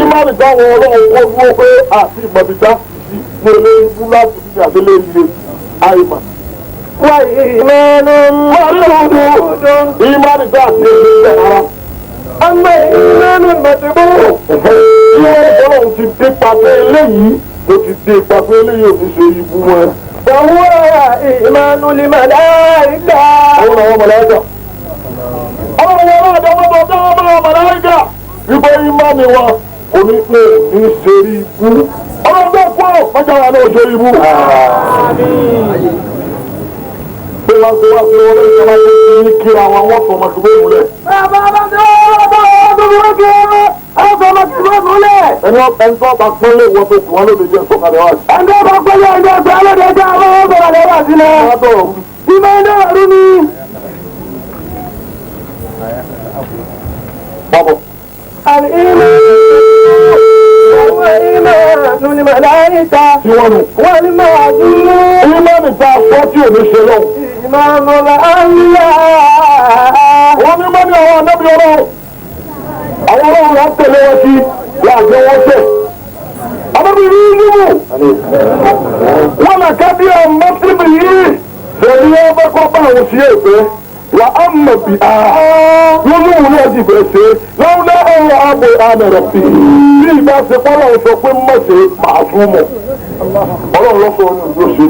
A: ìmánì táwọn ọlọ́run kó dúró pé àti ìmọ̀bìtá ní ilé ibú láti ní àdélé ilé àìmọ̀.
B: wà ìmánù màfúró.
A: ìmánì tá àti ilé ìgbà rárá.
B: àmọ́ ìmánù màtìbó.
A: ìmánì tọ́lọ́run ti dé pàṣẹ eléyìí ló ti dé pàṣẹ eléyìí ò ní ṣe ibú wọn.
B: وهو إيمان الملائكة.
A: àwọn àwọn mọ̀láìkà. àwọn ọmọ àdáwọ̀ tó dáwọ́ mọ̀láìkà. wípé ìmánì wa kò ní pé ní ṣe ibú. ọlọ́run tó kú ọjọ́ wa náà ṣe ibú. pé wá sí wọlé ìjọba tó ti ní kí àwọn àwọn tó máa gbé múlẹ̀. ẹni tó bá pọ́nlé wọ́n tó kù wọ́n lóde jẹ́ sọ́kàlẹ̀ wá sí.
B: ẹni tó bá pọ́nlé ẹni tó bá lóde jẹ́ àwọn sọ́kàlẹ̀ wá sí lẹ̀. ìmọ̀ iná rú ni.
A: bábọ̀.
B: هو إيمان الملائكة. والمعدوم.
A: ìmánì tá a fọ́ tí ò ní ṣe lọ.
B: إيمان الأنبياء.
A: wọ́n ní mọ́ni àwọn anábì ọlọ́run. àwọn ọlọ́run là ń tẹ̀lé wọn sí láàjọ wọn tẹ̀. anábì rí nínú. wọn là ká bí ọmọsíbì yìí. sẹ́ni wọn bẹ́ kọ́ bá àwọn sí èpè. wà á mọ̀ bí a. wọ́n mú wọn náà sì fẹ́ ṣe. láwọn náà ọ̀rọ̀ ààbò àmẹ̀rẹ̀ sí i. bí ìgbà ṣe fọ́lọ́ sọ pé mọ̀ ṣe màá fún mọ̀. ọlọ́run lọ́sọ̀ọ́ ní ìlú ṣe.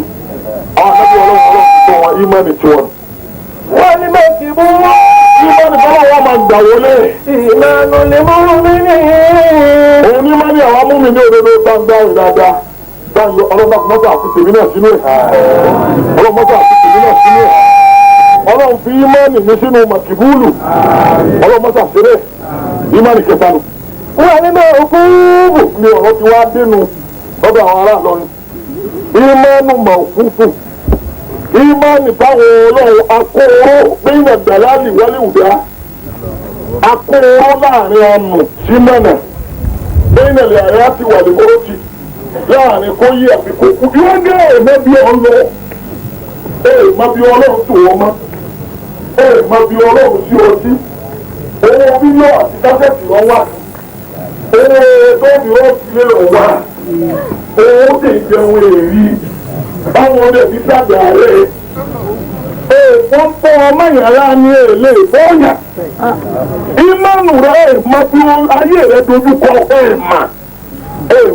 A: àwọn anábì ọlọ́run sọ wọn ìmánì tiwọn.
B: والمكبوت.
A: ìmánì báwọn wọn máa gbà wọlé.
B: إيمان المؤمنين.
A: òun ní máa ní àwọn amúmi ní òdodo gbangba rẹ̀ dáadáa. báyìí ọlọ́mọ mọ́tò àti tèmi náà sínú ẹ̀. ọlọ́mọ mọ́tò àti tèmi náà sínú ẹ̀. ọlọ́run fi ìmánì mi sínú màkìbúlù. ọlọ́mọ mọ́tò àṣẹrẹ́ ìmánì kẹta nù.
B: والموقوف.
A: ní ọ̀rọ̀ ti wá dénú lọ́dọ̀ àwọn ará Ìlọrin. ìmánì mọ̀ọ́kúfù. ìmánì táwọn ọlọ́run akóró bẹ́yìn àgbàláàlì wọlé ìwúdá. akóró láàrin ọnù sí mọ́nà. bẹ́yìn ẹ̀lẹ́ àyà ti wà ní kọ́rọ́tì. láàrin kó yí àbí kó kú. ìwọ ń gé èèmọ́ bí ọlọ́. èèmọ́ bí ọlọ́run tó wọ́n mọ́. èèmọ́ bí ọlọ́run sí ọtí. owó bílọ̀ àti kásẹ̀tì lọ wà. owó tóbi ó ti lé lọ wà. owó tè jẹun èrí. báwọn ọdẹ fi sábà rẹ̀. wọ́n fọ́ ọmọ ìyàrá ní èlé ìfọ́yà. ìmánu rẹ̀ mọ bí ayé rẹ̀ dojú kọ mà.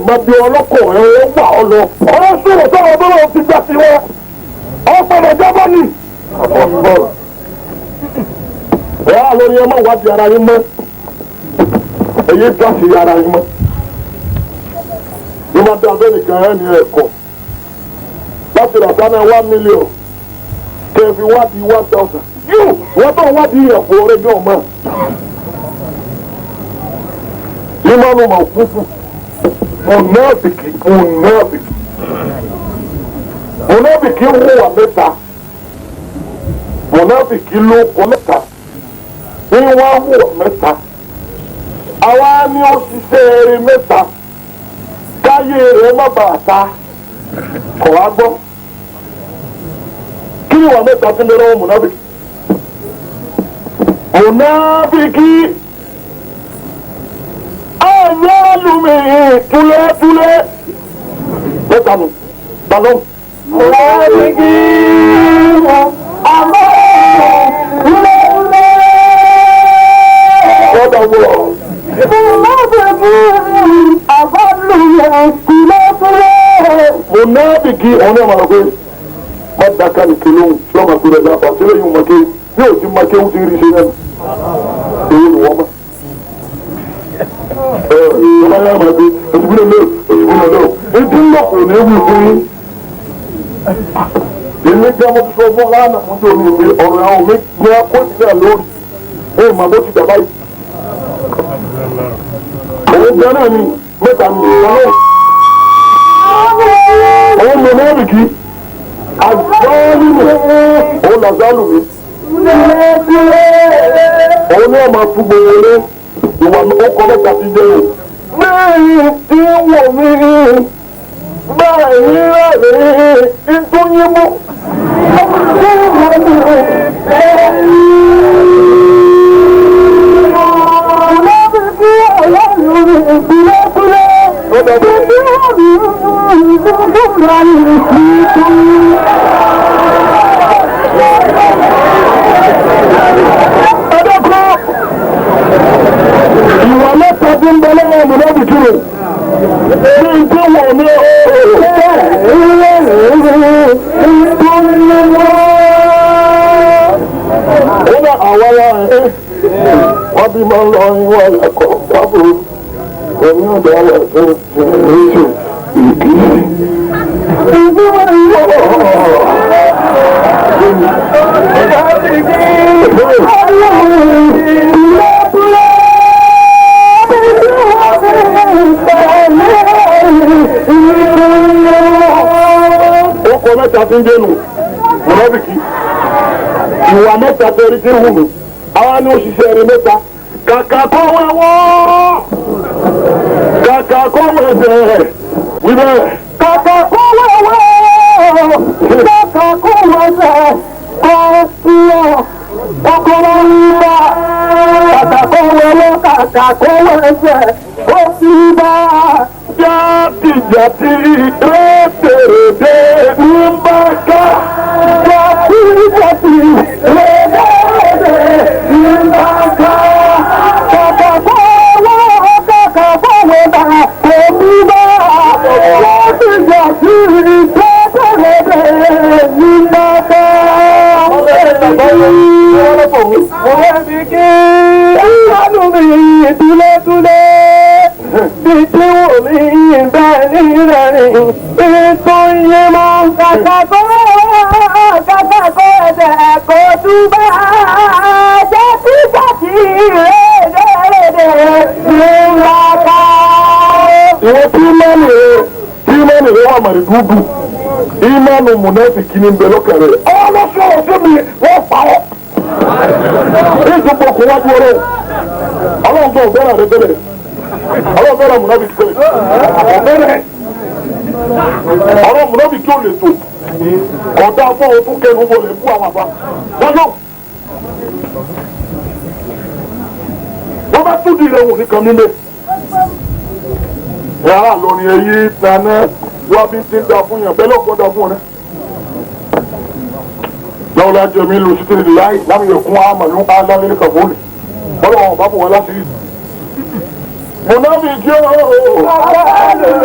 A: mọ bí ọlọ́kọ̀ rẹ̀ ó gbà ọ lọ. ọ̀rọ̀ sọ̀rọ̀ sọ̀rọ̀ bọ́lá ti gbà sí wọn. ọ̀pọ̀lọ̀ jábọ́ ni. ẹ̀yà lórí ẹ má wádìí ara yín mọ́. èyí gbà sí ara yín mọ́. bí wọ́n dá abẹ́ nìkan ẹ̀ ní ẹ̀kọ́. láti rà sáná 1 million. kẹfì wádìí 1000. yóò wọ́n tó wádìí ẹ̀kọ́ rẹ̀ gan mọ́. ìmánu mọ̀ fúnfú. mọ̀nàbìkì mọ̀nàbìkì wà mẹ́ta. mọ̀nàbìkì ló kọ́ mẹ́ta. ìwọ̀n wà mẹ́ta. àwa ni ó ṣiṣẹ́ eré mẹ́ta. káyé rẹ̀ má bàa ta. kọ̀ wá gbọ́. kí ni wà mẹ́ta fún mi lọ́wọ́ mọ̀nàbìkì? mọ̀nàbìkì ayélujára túlẹ̀túlẹ̀ mẹ́ta nù balọ̀. mọ̀nàbìkì àmọ́ túlẹ̀túlẹ̀. ọ̀dà wọ̀. mọ̀nàbìkì àbálùyẹ̀ túlẹ̀túlẹ̀. mọ̀nàbìkì ọ̀hún náà máa gbé. má daka ní kìlóhùn tí wọ́n máa gbé rẹ̀ dáa sílẹ̀ yìí mọ̀ké bí o ti mọ̀ké o ti rí iṣẹ́ náà èyí ni wọ́n mọ̀. ọba yà máa gbé òṣìbílẹ̀ lé òṣìbílẹ̀ lé o ètí ń lọ kò ní ewu fún yín. èmi jẹ́ mo ti sọ fún lánàá mo ti omi ìwé ọ̀rọ̀ àwọn mi gbé akó ìdílé lórí. ó mà bó ti dàbá yìí. òun gan náà ni mẹ́ta ni ìwọ́n òun lè mọ́ bìkí àgbọ́ọ́lù òun làzálù mi. òun ní ọmọ fún gbogbo ilé ìwà ọkọ̀ mẹ́ta ti jẹ́ o. báyìí tí wò mí báyìí rẹ̀ ìtúnyí mú. Ìwà mẹ́ta tí ń bẹ lọ́wọ́ ọmọ náà bì kúrò. Ní ìjọ wọ̀ ní ọ̀rọ̀ àwọn wọ́n bí máa ń lọ ìwọ̀n ẹ̀kọ́ pápó òní ọ̀dọ̀ ọ̀rọ̀ ẹ̀sùn ìrìnàjò ó kọ mẹ́ta tí ń dénú mọ̀lọ́bìkì ìwà mẹ́ta tẹ́rí tí ń wù mí àwọn ní òṣìṣẹ́ rẹ̀ mẹ́ta kàkà kọ́ wẹ́wọ́ kàkà kọ́ wẹ́sẹ̀ wíbẹ̀ kàkà kọ́ wẹ́wọ́ kàkà kọ́ wẹ́sẹ̀ kọ́ wọ́ ọkọ̀rọ̀ wíwá kàkà kọ́ wẹ́wọ́ kàkà kọ́ wẹ́sẹ̀ kọ́ wíwá jàtìjàtì rétèrèdè ní bàkà jàtìjàtì rétèrèdè ní bàkà kàkà kọ́ wọ́ kàkà kọ́ wẹ́wọ́ kọ́ wíwá jàtìjàtì rétèrèdè ní bàkà. Mo fẹ́ fi kí ìyanu mi túlẹ̀túlẹ̀ bí tí wò mí bẹ́ẹ̀ ní ìrẹ̀rìn bí tó yé mọ́ kàkàkọ́ ẹ̀sẹ̀ kò túbà jẹ́tìjàtì rédèrèdè ńlá ká. Ìwọ tí mọ́nì rẹ̀ wà màrí dúdú ìmánu mùnẹ́fìkì ní bẹ lọ́kàn rẹ̀ ọlọ́sọ̀ ọ̀sẹ̀ mi wọ́n pa ọ́. ìjọba kò wájú ọ̀rọ̀ ọlọ́run tó ọ̀gbẹ́rẹ́ rẹ bẹ̀rẹ̀ ọlọ́run bẹ̀rẹ̀ mùnẹ́fìkì tẹ̀lé ọ̀bẹ̀rẹ̀ ọ̀rọ̀ mùnẹ́fìkì ò lè tò ọ̀dà fún ọdún kẹnu wọlé fún àwọn àbá lọ́jọ́ wọ́n bá tún di rẹ̀ wò nìkan nílé yàrá lórí ẹyí tanná wọ́n bí ti ń da fún yàn bẹ́ẹ̀ lọ́kọ́ da fún ọ náà. lọ́wọ́ lájọ mi lu sítírì láì láwọn yẹ̀kún àmàlú alámílì kàbóòlì bọ́lá wọn bá bọ̀ wọn láti rí. mo náà fi jẹ́ ooo.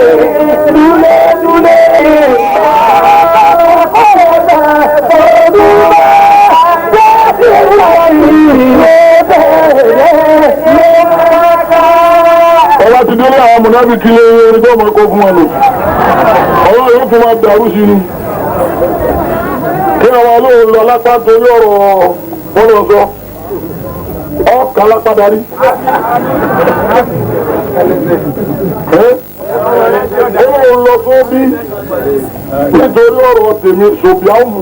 A: ọba ti délé àwọn mọ̀nàbí kí erin tó mọ̀ kó fún wọn lò ọwọ́ yóò fún wa dàrú sí ni kí àwọn olóòrùn lọ lápá torí ọ̀rọ̀ ọlọ́sọ ọkà lápá darí olóòrùn lọ sóbí nítorí ọ̀rọ̀ tèmi sòbí àwọn mú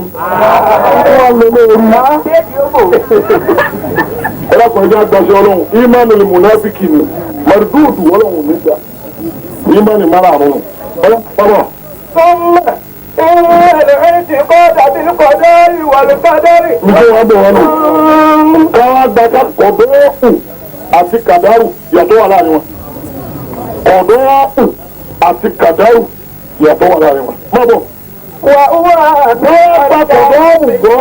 A: wọn lè lóoru ẹlẹ́kọ̀ọ́jà gbàṣẹ ọlọ́run ìmánìlì mùnáfíkì ni mọ̀rìdúùdù ọlọ́run nígbà ìmánì mara àrùn ọlọ́pàá. sọ́mọ̀ الاعتقاد بالقدر والقدر. Ǹjẹ́ wọ́n bẹ̀ wọ́n nù? Káwá gbàgbà kọ̀dọ́ọ̀kù àti kàdárù yàtọ̀ wà láàrin wọn. Kọ̀dọ́ọ̀kù àti kàdárù yàtọ̀ wà láàrin wọn. Má bọ̀. Wà wá tó bá kọ̀dọ́ọ̀kù gbọ́,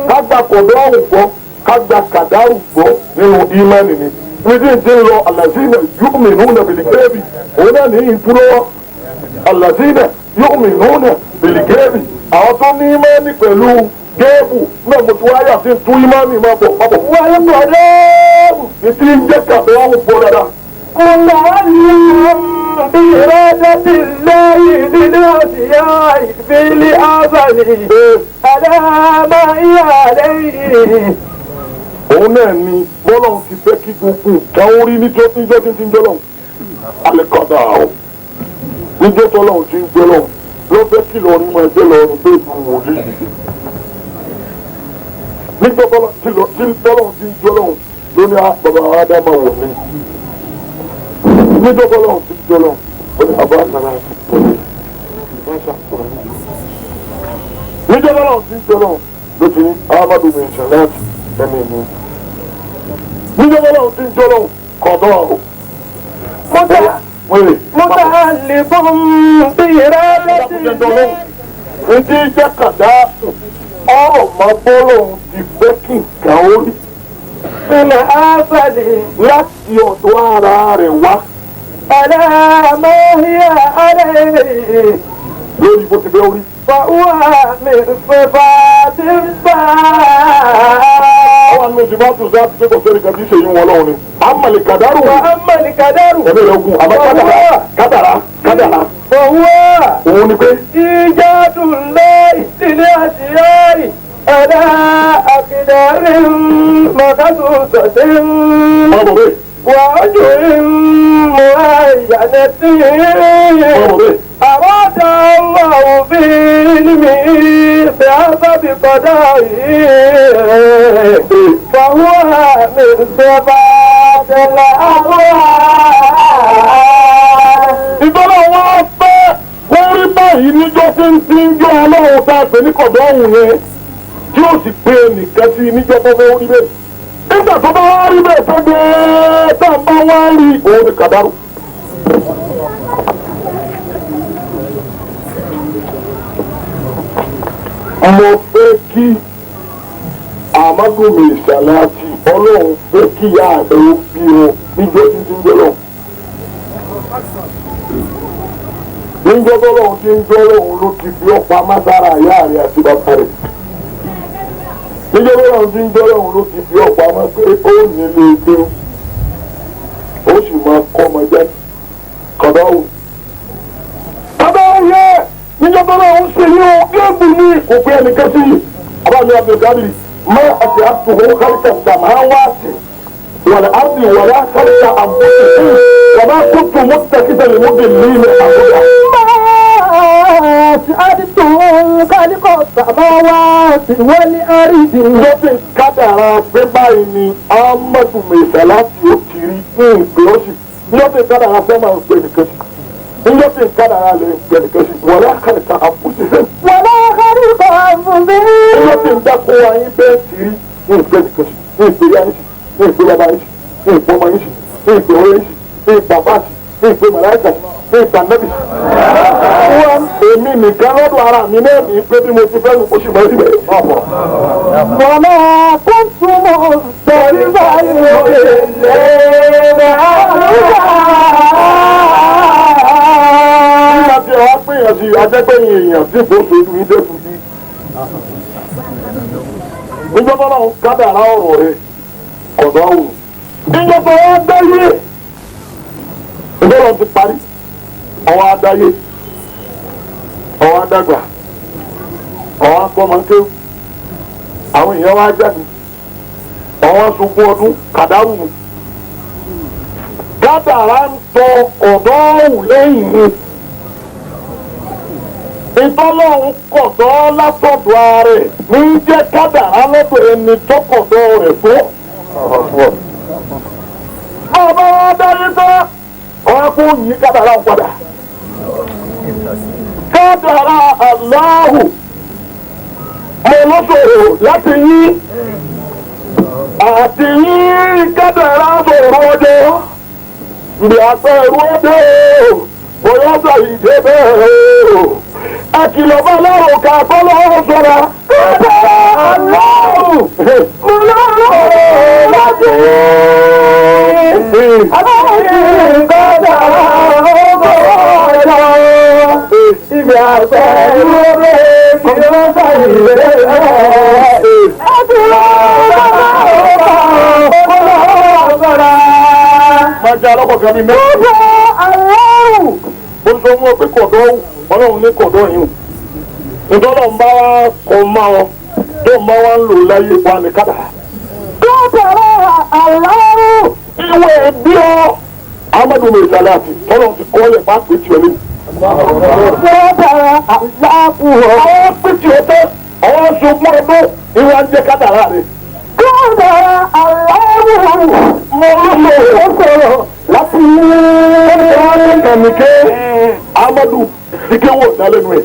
A: ká gba kọ̀dọ́ọ̀kù gbọ́, ká gba kàdárù gbọ́ nínú ìmánì ni. Níbi tí ń lọ àlàzínà yu'minuna bil ghaibi, òun náà ní ìtúrọ́ àlàzínà yu'minuna bil ghaibi. Àwọn tó ní ìmánì pẹ̀lú géèbù náà mo ti wáyà sí tún ìmánì máa bọ̀ papọ̀. Wáyé pẹ̀lú ìtí ń jẹ́ kàdọ́ọ̀kù gbọ́ dáadáa. بإرادة الله للأشياء في الأزل على ما هي عليه. òun náà ni bọ́lọ́hún ti fẹ́ kí gbogbo nǹkan ó rí níjọ́ tí ń jọ́lọ́hún alẹ́kọ̀dá o níjọ́ tọ́lọ́hún ti ń jọ́lọ́hún ló fẹ́ kí lọ́ọ́rin máa jẹ́ lọ́ọ́rin pé ìlú wòlíì níjọ́ tọ́lọ́hún ti ń jọ́lọ́hún ló ní bàbá Ádámà wò ní níjọ́ tọ́lọ́hún ti ń jọ́lọ́hún ó ní bàbá àgbàlá níjọ́ tọ́lọ́hún ti ń jọ́lọ́hún ló ti ní Ahmadu mẹ́sàn láti ẹni mi níjọ́ tọ́lọ́hún ti ń jọ́lọ́hún kọ̀dọ̀ o.
B: muta'alliqun bi iradatillah.
A: Ìdí jẹ́ kàdá ọ̀rọ̀ máa bọ́lọ́hún ti fẹ́ kí nǹkan ó rí.
B: Ilẹ̀ ábàlì
A: Láti ọ̀dọ̀ ara rẹ̀ wá
B: aláàmáhíà alẹ́
A: lórí bó ti fẹ́ orí.
B: fàúwà mẹ́fẹ́fà tí ń bá.
A: Àwọn àmì òṣìbá tó sáà ti pé kò sẹ́ni kan tí ṣe yín wọn lọ́wọ́ ni. Àmàlì kàdárù.
B: Muhammad Kadaru.
A: Ẹ̀mí rẹ̀ ogun àmọ́ kádàrá.
B: Fàúwà
A: Òun ni pé
B: ìjádùn lẹ́yìn sílé àṣìyáì ẹ̀dá àkìdárìn mọ̀kásùsọ̀tìn.
A: ọmọ bẹ́ẹ̀.
B: وأجر معينة أراد الله بعلمه بحسب قضائه فهو من صفات الأرواح.
A: Ìtọ́lá wọn fẹ́ wọ́n rí báyìí níjọ́ tí ń jọ ọlọ́run tá a pè ní kọ̀dọ̀ ọ̀hún yẹn tí ó sì pé nìkan sí níjọ́ tó fẹ́ rí bẹ́ẹ̀. Nígbà tó bá wá rí bẹ́ẹ̀ tó dé tá a bá wá rí òun ni kàdárù. Mo fẹ́ kí Amadu Maisalati ọlọ́run fẹ́ kí ìyá rẹ̀ ó bí wọn níjọ́ tí ń jẹ́ lọ́wọ́. Níjọ́ tọ́lọ́run tí ń jọ́ lọ́wọ́ ló ti fi ọ̀pá mására ìyá rẹ̀ àti bàbá rẹ̀. Níjọ́ tọ́lọ́run tí ń jọ́ lọ́wọ́ ló ti fi ọ̀pá máa pé ó nílé ike ó sì máa kọ́ ọmọ jẹ́ kọ̀dọ̀wù. Bàbá yẹ níjọ́ tọ́lọ́run ṣe ní o géèmù ní òpin ẹnìkan sí abáàmì Abdulkadir máa àti àtúwò kálíkà sàmáwáàtì والأرض ولا خلق أنفسهم وما كنت متخذا المضلين أخذا.
B: أشهدتم خلق السماوات والأرض.
A: Lọ́sìn kádàrá pé báyìí ni Amadu Maisalati ó kiri ní ìpè ọ̀sìn. Lọ́sìn kádàrá fẹ́ máa ń pè nìkan sí. Lọ́sìn kádàrá lè pè nìkan sí. ولا خلق أنفسهم.
B: ولا خلق أنفسهم.
A: Lọ́sìn dákọ̀ wáyé bẹ́ẹ̀ kiri ní ìpè nìkan sí. Ní ìpè yáyé sí. Ní ìpè bàbá yìí sí. Ní ìpè ọmọ yìí sí. Ní ìpè ọ̀rẹ́ yìí sí. Ní ìpè bàbá sí. Ní ìpè màláìkà sí. Ní ìpè ànábì sí. Èmi nìkan lọ́dọ̀ ara mi náà ní pé bí mo ti fẹ́ oṣù mọ́ síbẹ̀.
B: وما كنت مسترفا
A: Nígbà tí ẹ wá pèèyàn sí ajẹ́gbẹ̀yìn èèyàn tí kò sojú ní dẹ́kun sí. Níjọba náà ń kádàrá ọ̀rọ̀ rẹ̀ ọ̀dọ́ àwò. Níjọba wa dáyé. Ìjọba ti parí. Ọwọ́ adáyé. Ọwọ́ adágbà. Ọwọ́ akọ́mọkéwù. Àwọn èèyàn wá jáde. Ọwọ́ sunkún ọdún kàdárù mu. Kádàrá ń tọ ọ̀dọ́ àwò lẹ́yìn ni. Ìtọ́lọ́run kọ̀dọ́ látọ̀dọ̀ ààrẹ ní jẹ́ kádàrá lọ́dọ̀ ẹni tó kọ̀dọ̀ rẹ̀ fún. Ọba adarí tán, ọ̀rẹ́ kó yí kádàrá padà. Kádàrá Allahu mo lọ́sọ̀rọ̀ láti yí àti yí kádàrá sọ̀rọ̀ ọjọ́. Ìdí àpẹẹrù ọjọ́ bóyá sọ ìdè bẹ́ẹ̀ o. Àkìlọ̀ bá lọ́rùn ká kọ́ lọ́wọ́ sọ́ra. Kádàrá Allahu mo lọ́rọ̀ láti yí. Kádàrá ọjọ́ ìdí àpẹẹrù ọjọ́ bóyá sọ ìdè bẹ́ẹ̀ o. Máa jẹ́ alọ́kọ̀ kan ní mẹ́rin. Ó sọ fún ọ pé kọ̀dọ̀ ọlọ́run ní kọ̀dọ̀ yìí. Ìtọ́lọ̀ ń bá wa kọ máa ọ tó ń bá wa ń lò láyé wa ní kádàrá.
B: Kọ́tàrà aláwọ̀.
A: ìwé bí ọ amadu mẹsàlẹ àti tọ́lọ̀ ti kọ́ lẹ̀ bá pè tí o ní.
B: Kọ́tàrà aláwọ̀.
A: àwọn pè tí o tẹ́ àwọn ṣùgbọ́n ọdún ìwà ń jẹ́ kádàrá rẹ̀.
B: Kọ́tàrà aláwọ̀.
A: mo ń lò ó sọ̀rọ̀ láti kàmìké amadu dìkéwò dálẹ́nu ẹ̀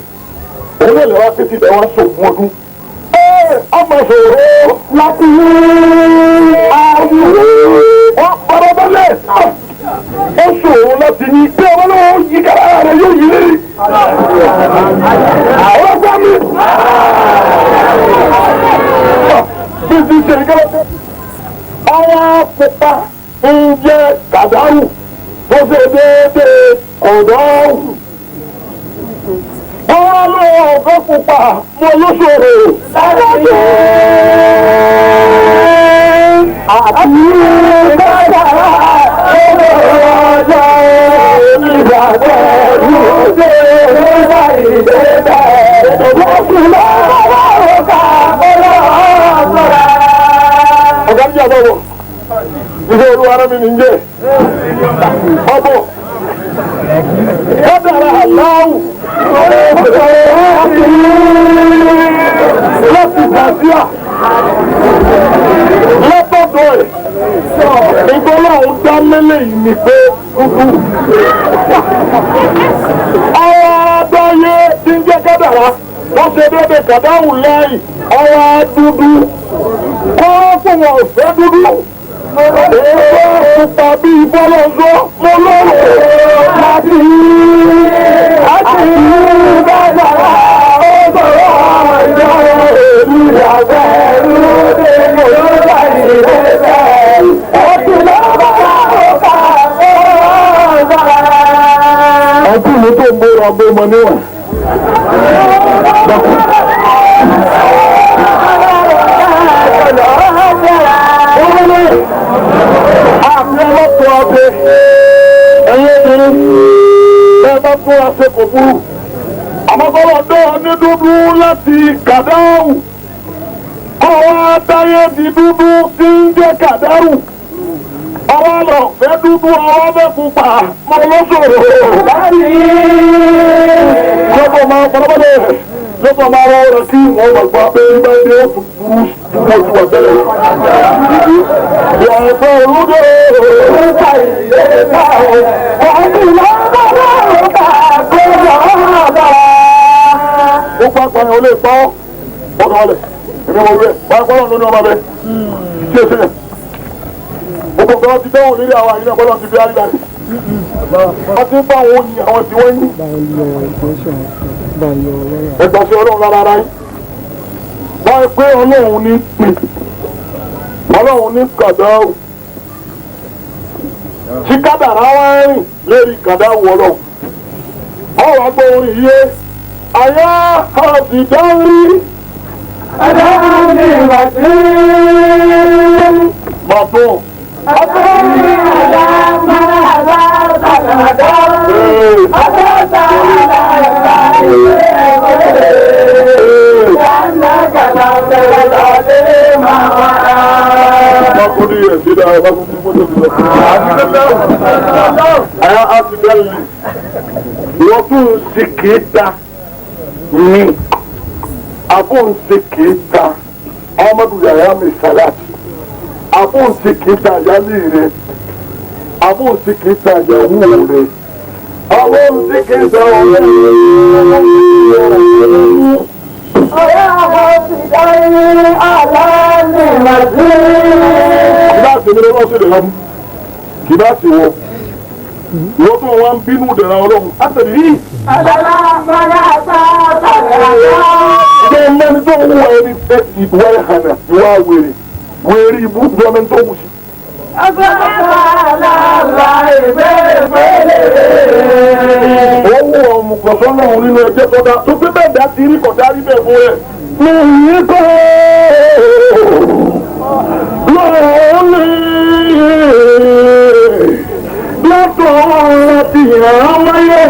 A: òun lè wá pé ti bẹ̀ wá ṣògùn ọdún. ọmọ sọ̀rọ̀
B: Láti
A: wọ́n parọ́bọ́lẹ̀ ó ṣòro láti yí bí ọmọ náà yí kádàrá rẹ̀ yóò yí lérí. àwọn ọgbà mi bí ti ṣe ìkẹ́lẹ́ ọwọ́ pupa ń jẹ́ kàdárù tó ṣe déédéé ọ̀dọ́ ọwọ́ lọ́wọ́ ọ̀gọ́ pupa mo ló ṣòro láti
B: àti kọ́tàrà ọjọ́ ìgbàgbọ́ ìwọ́sẹ̀ nígbà ìdẹ́gbẹ́ ìdọ́gbọ́sùn lọ́wọ́ ọ̀gá ọlọ́ọ̀gbọ́ra.
A: ọ̀gá ní àbọ̀wọ̀ ìṣe olúwa rẹ̀ mi ní jẹ́ ọbọ̀ kádàrá aláwù láti gbàdíà lọ́tọ̀dọ̀ ẹ̀ ìgbọ́lá òun dá mẹ́lẹ̀ yìí ni pé dúdú ọwọ́ adáyé tí ń jẹ́ kádàrá wọ́n ṣe déédéé kàdáwù lẹ́yìn ọwọ́ dúdú kọ́ fún wọn ò fẹ́ dúdú pupa bíi bọ́lọ́sọ́ mo lọ́rọ̀
B: Láti kọ́tàrà ọjọ́ ìgbàgbọ́ nígbà ìdẹ́gbẹ́ ọdún lọ́wọ́ ọ̀gá ọlọ́ọ̀gbọ́ra.
A: ọdún mi tó ń bóra ọgbẹ́ mọ níwọ̀n. àmì ọlọ́pàá ọbẹ̀ ẹ̀yẹ́ obìnrin bẹ́ẹ̀ bá tún wá ṣe kò burú. àmọ́kọ́lọ́ dọ́ọ̀ ní dúdú láti kàdáwù ọwọ́ adáyé di dúdú tí ń jẹ́ kàdáwù ọwọ́ lọ fẹ́ dúdú ọwọ́ bẹ́ pupa mọ́ lọ́sọ̀rọ̀. lọ́pọ̀ máa pọ̀lọ́pọ̀lọ́ lọ́pọ̀ máa rọ ọ̀rọ̀ kí wọ́n gbàgbọ́ pé nígbà tí ó tún burú tó ti wà tẹ́lẹ̀. yàtọ̀ olúdó
B: Nígbà ìdẹ́gbẹ́ ọdún lọ́wọ́ ọ̀gá ọlọ́ọ̀gbọ́ra.
A: ó pa àpàyàn olè pa ọ́ ọ̀dọ̀ ọ̀lẹ̀ èmi wọ̀ wẹ̀ pàápàá lóní ọmọ bẹ tí ó sílẹ̀ gbogbo kan ti dẹ́wọ̀n nílé àwọn àyínà bọ́lá ti fi àrídà ní wọ́n ti ń bá àwọn oyin àwọn tí wọ́n yí ẹgbàṣẹ́ ọlọ́run lára ara yín wọ́n pé ọlọ́run ní pè ọlọ́run ní kàdáwù tí kádàrá wá rìn lérí kàdáwù ọlọ́run ọ̀rọ̀ agbó orin yìí àyà àbìdárí
B: Adáni ìwàsí.
A: màtó
B: Adáni àdámára àbáṣàdá. Àbáṣà àdáṣà ìwé ẹ̀kọ́. Yàrá kàtà tẹ̀lé máa wá.
A: Makudi yẹn ti da ẹ̀fọ́ fún mọ́tò ti lọ. Àyà àbìdárí wọ́n tún ṣe kéta ní abóǹsẹ̀ kéta Amadu Yahya mi Salati abóǹsẹ̀ kéta yálé rẹ̀ abóǹsẹ̀ kéta yàwó rẹ̀ abóǹsẹ̀ kéta ọ̀rẹ́
B: Ọ̀yá àwọn ti dárí aláàánú ìwàsí.
A: kìláàsì mi lọ́wọ́ sí ìdẹ̀rọ̀ kìláàsì wọ ìwọ́n tó wá ń bínú ìdẹ̀rọ̀ ọlọ́run á tẹ̀lé yìí.
B: Adámára àbáṣàdá.
A: Ṣé mẹ́ni tó ń wọ ẹni ìwà ìhànà ìwà wèrè wèrè ìbú ìjọ mẹ́ni tó wù sí.
B: Agbára aláàlá ìwé ìwélé.
A: Ó wù ọ̀mù kọ̀sọ́ náà nínú ẹgbẹ́ tọ́da tó pé bẹ́ẹ̀ dá ti rí kọ̀dá rí bẹ́ẹ̀ fún ẹ̀. Mi yí kọ́ lóòlì látọ̀ láti hàn án wáyé.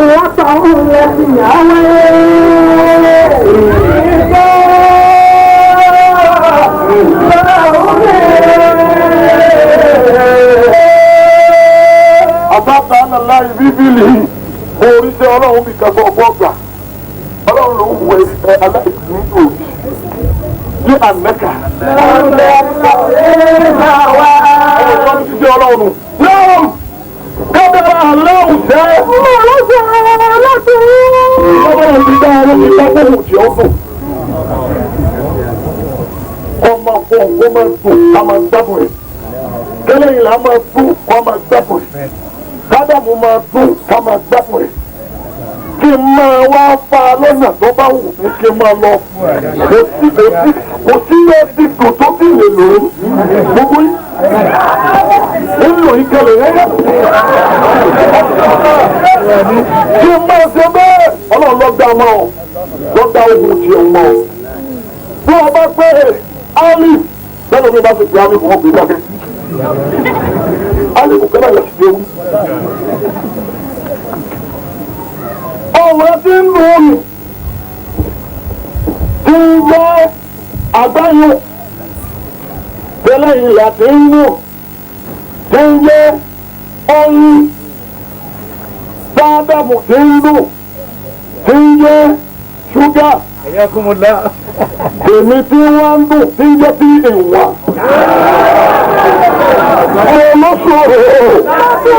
B: Wọ́n tọ́ ń lẹ́sìn àwọn
A: bíbélì oríṣẹ́ ọlọ́run bí kẹfọ́ ọgbọ́gbà ọlọ́run ló ń wọ aláìsí òbí ní àmẹ́kà. ọlọ́run ti ṣe ọlọ́run náà kábẹ́rẹ́ aláwọ̀ jẹ́ ọlọ́run ti dá ẹni tí dákòwò tí ó dùn. ọmọ fún kó máa dùn ká máa gbàbọ̀ rẹ̀ kẹ́lẹ́ yìí là máa dùn ká máa gbàbọ̀ rẹ̀ kádàmú máa dùn ká máa gbàbọ̀ rẹ̀ kí n máa wá fa lọ́nà tó bá wù mí kí n máa lọ kò sí ẹbí kò tó bí lè lò ó gbogbo yìí nílò ìkẹlẹ̀ rẹ̀ kí n máa ṣe bẹ́ẹ̀ ọlọ́run lọ́gbà máa ọ̀ lọ́gbà ogun tí ó mọ̀ ọ́ bí wọ́n bá pé ali bẹ́ẹ̀ ló bá ti pè ali fún ọkùnrin dákẹ́ ali kò kẹ́lẹ́ yẹ ti déwu. ọ̀rọ̀ tí ń lò ní tí ń jẹ́ àgbáyé tẹ́lẹ̀ ìlà tí ń lò tí ń jẹ́ ọyún sáádámù tí ń lò tí ń jẹ́ ṣúgà èmi tí wọ́n ń dùn tí ń jẹ́ bí ìwà olóṣòro àti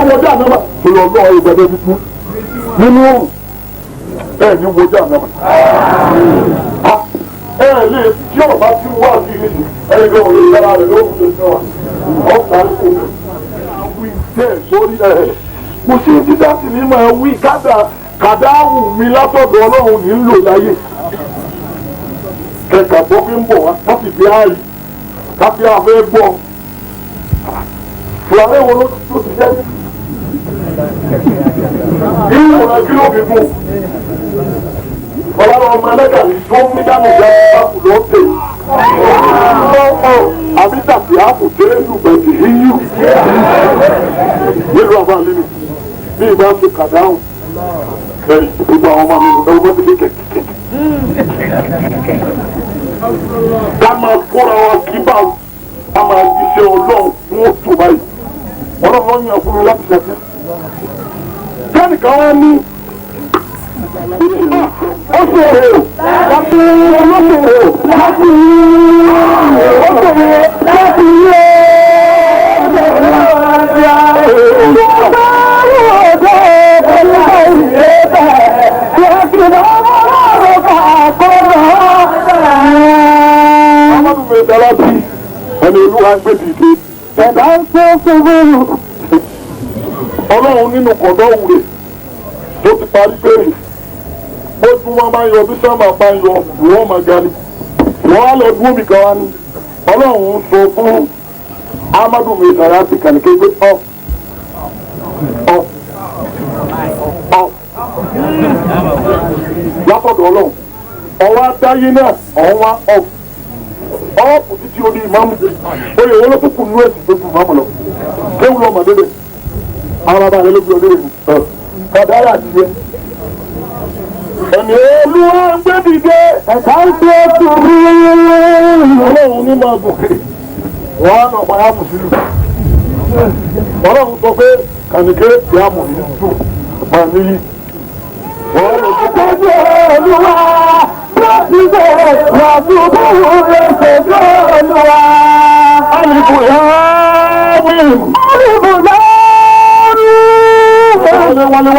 A: kọjá nínú ẹ̀ ní wojú ànámà ẹ̀ lè tí ọ̀bá tí wà sí ìlú ẹgbẹ́ òye ìdára rẹ̀ ló ń lè fẹ́ wa ọ̀pá ìkòkò wí tẹ̀ sórí ẹ̀ kò sí dídá sí ní máa wí kàdáwù mi látọ̀dọ̀ ọlọ́run ní ń lò láyé kẹ̀kẹ́ tó fi ń bọ̀ wá láti fi ààyè káfí àfẹ́ gbọ́ fúlàní wo ló ti jẹ́ ìwòrán kí ló fi fún ọlọ́run ọmọ ẹlẹ́gà ní tó ń mí dánù ìyá ìpapò ló ń tè àbí tàbí àpòtẹ́ lùgbẹ̀dì yíyú nílùú àbáàlú mi bí ìbá ṣe kàdáhùn ẹ̀yìn gbogbo àwọn ọmọ mi lọ́wọ́ bá ti lé kẹ̀kẹ́ ká máa kóra wa kí bá a máa jíṣẹ́ ọlọ́run fún òtún báyìí ọlọ́run yàn fún mi láti ṣàfihàn kẹ́nìkan wá ní ó ṣòro láti olóṣòro láti òṣòro láti yé ẹni olúwa gbé dìde ẹ̀dá ń tó fúnfún ọlọ́run nínú kọ̀dọ̀ òwúrè tó ti parí péré bó tún wọn bá yọ bí sọ́mà bá yọ ìwọ́n máa ga ni wọ́n á lọ dúró mi kan wá ní ọlọ́run sọ fún amadu mẹ́tàrà ti kàníkè pé ọ̀ lápọ̀dọ̀ ọlọ́run ọwọ́ adáyé náà ọ̀hún wá ọ̀pù títí odi ìmáàmù oyè wọ́n ló tún kù nú ẹ̀sìn tó kù máàmù lọ kéwù lọ́mọ dédé àwọn bàbá rẹ ló gbé ọdẹ rẹ kàdáyà ti yẹ. ẹ̀mí olúwa ń gbé dìde ẹ̀ka ń tó tù rí ọlọ́run ní máa gòkè wọ́n á nà ọ̀pá yà mù sílù ọlọ́run sọ pé kànìké yà mù ní tù máa níyì wọ́n lọ sí ọjọ́ olúwa láti bẹ̀rẹ̀ láti bẹ̀rẹ̀ ṣẹ̀jọ́ olúwa. alìbù yá wí. alìbù yá wí. wọlé.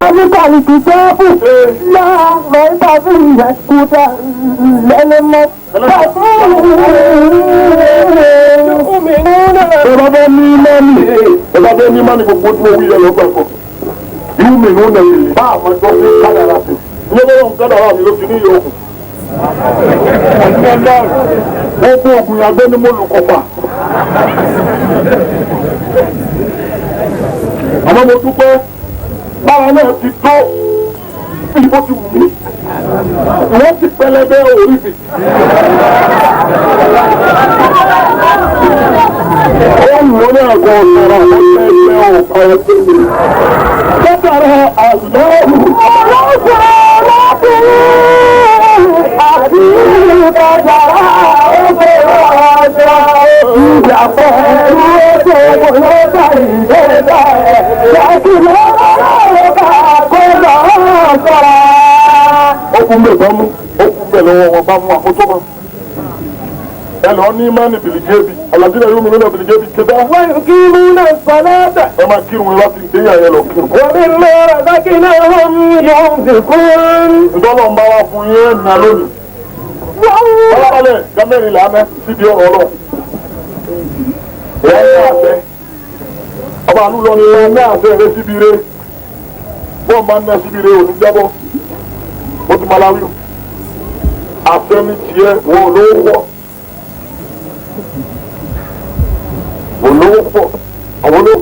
A: Alibali kitabu la mẹ́ta bí ìyàkúta lẹ́lẹ́mọ́. Ẹ̀rọ bẹ́ ní mọ́ni gbogbo tí mo wí yẹ lọ́gbà kan. Irú mi ló nà yìí bá àwọn ẹjọ́ sí kádàrà sí. Ilé bọ́lá ń kádàrà mi ló fi ní ìyókù. Wọ́n fún ògùn ìyàgbẹ́ ní mo lù kọ̀pà. Àmọ́ mo dúpẹ́ báwa náà ti tó bí bó ti wù mí. Wọ́n ti pẹlẹbẹ orí mi. mo ní àgọ́ ọ̀sọ̀rọ̀ ọ̀sẹ̀ ẹgbẹ́ ọ̀pọ̀ ẹgbẹ́. Kẹ́tàrà àlọ́ọ̀hù.
B: Àti ìtajà ọ̀gbẹ́ ọ̀ṣọ́ ìjàpọ̀ ẹ̀rú ètò olóògbà ìgbẹ́ta ẹ̀ láti lọ́wọ́ bá kó lọ́wọ́ sọ́ra.
A: Ó kún bẹ̀ bá mú, ó kún bẹ̀ lọ́wọ́ wọn bá mú àkótó mọ́. Ẹ lọ ní mánì bìlìgébi, àlàdínà yóò mú nínú bìlìgébi kẹta.
B: Wọ́n kí mú náà sọ́lá.
A: Ẹ máa kírun láti ìdíyà yẹn lọ kírun.
B: ومما رزقناهم ينفقون.
A: Ìtọ́lọ̀ ń bá wa fún yín nà lónìí. Ọlọ́pàá gámẹ́rin là á mẹ́ síbi ọ̀rọ̀ ọlọ́. Wọ́n ní àṣẹ. Ọba àlùlọ ni wọ́n ní àṣẹ rẹ síbi rẹ. Bọ́ọ̀ máa ń ná síbi rẹ òní jábọ́. Ó ti máa láwí. Àṣẹ ní tiẹ̀ wọ́n olówó pọ̀. Olówó pọ̀. Àwọn olówó.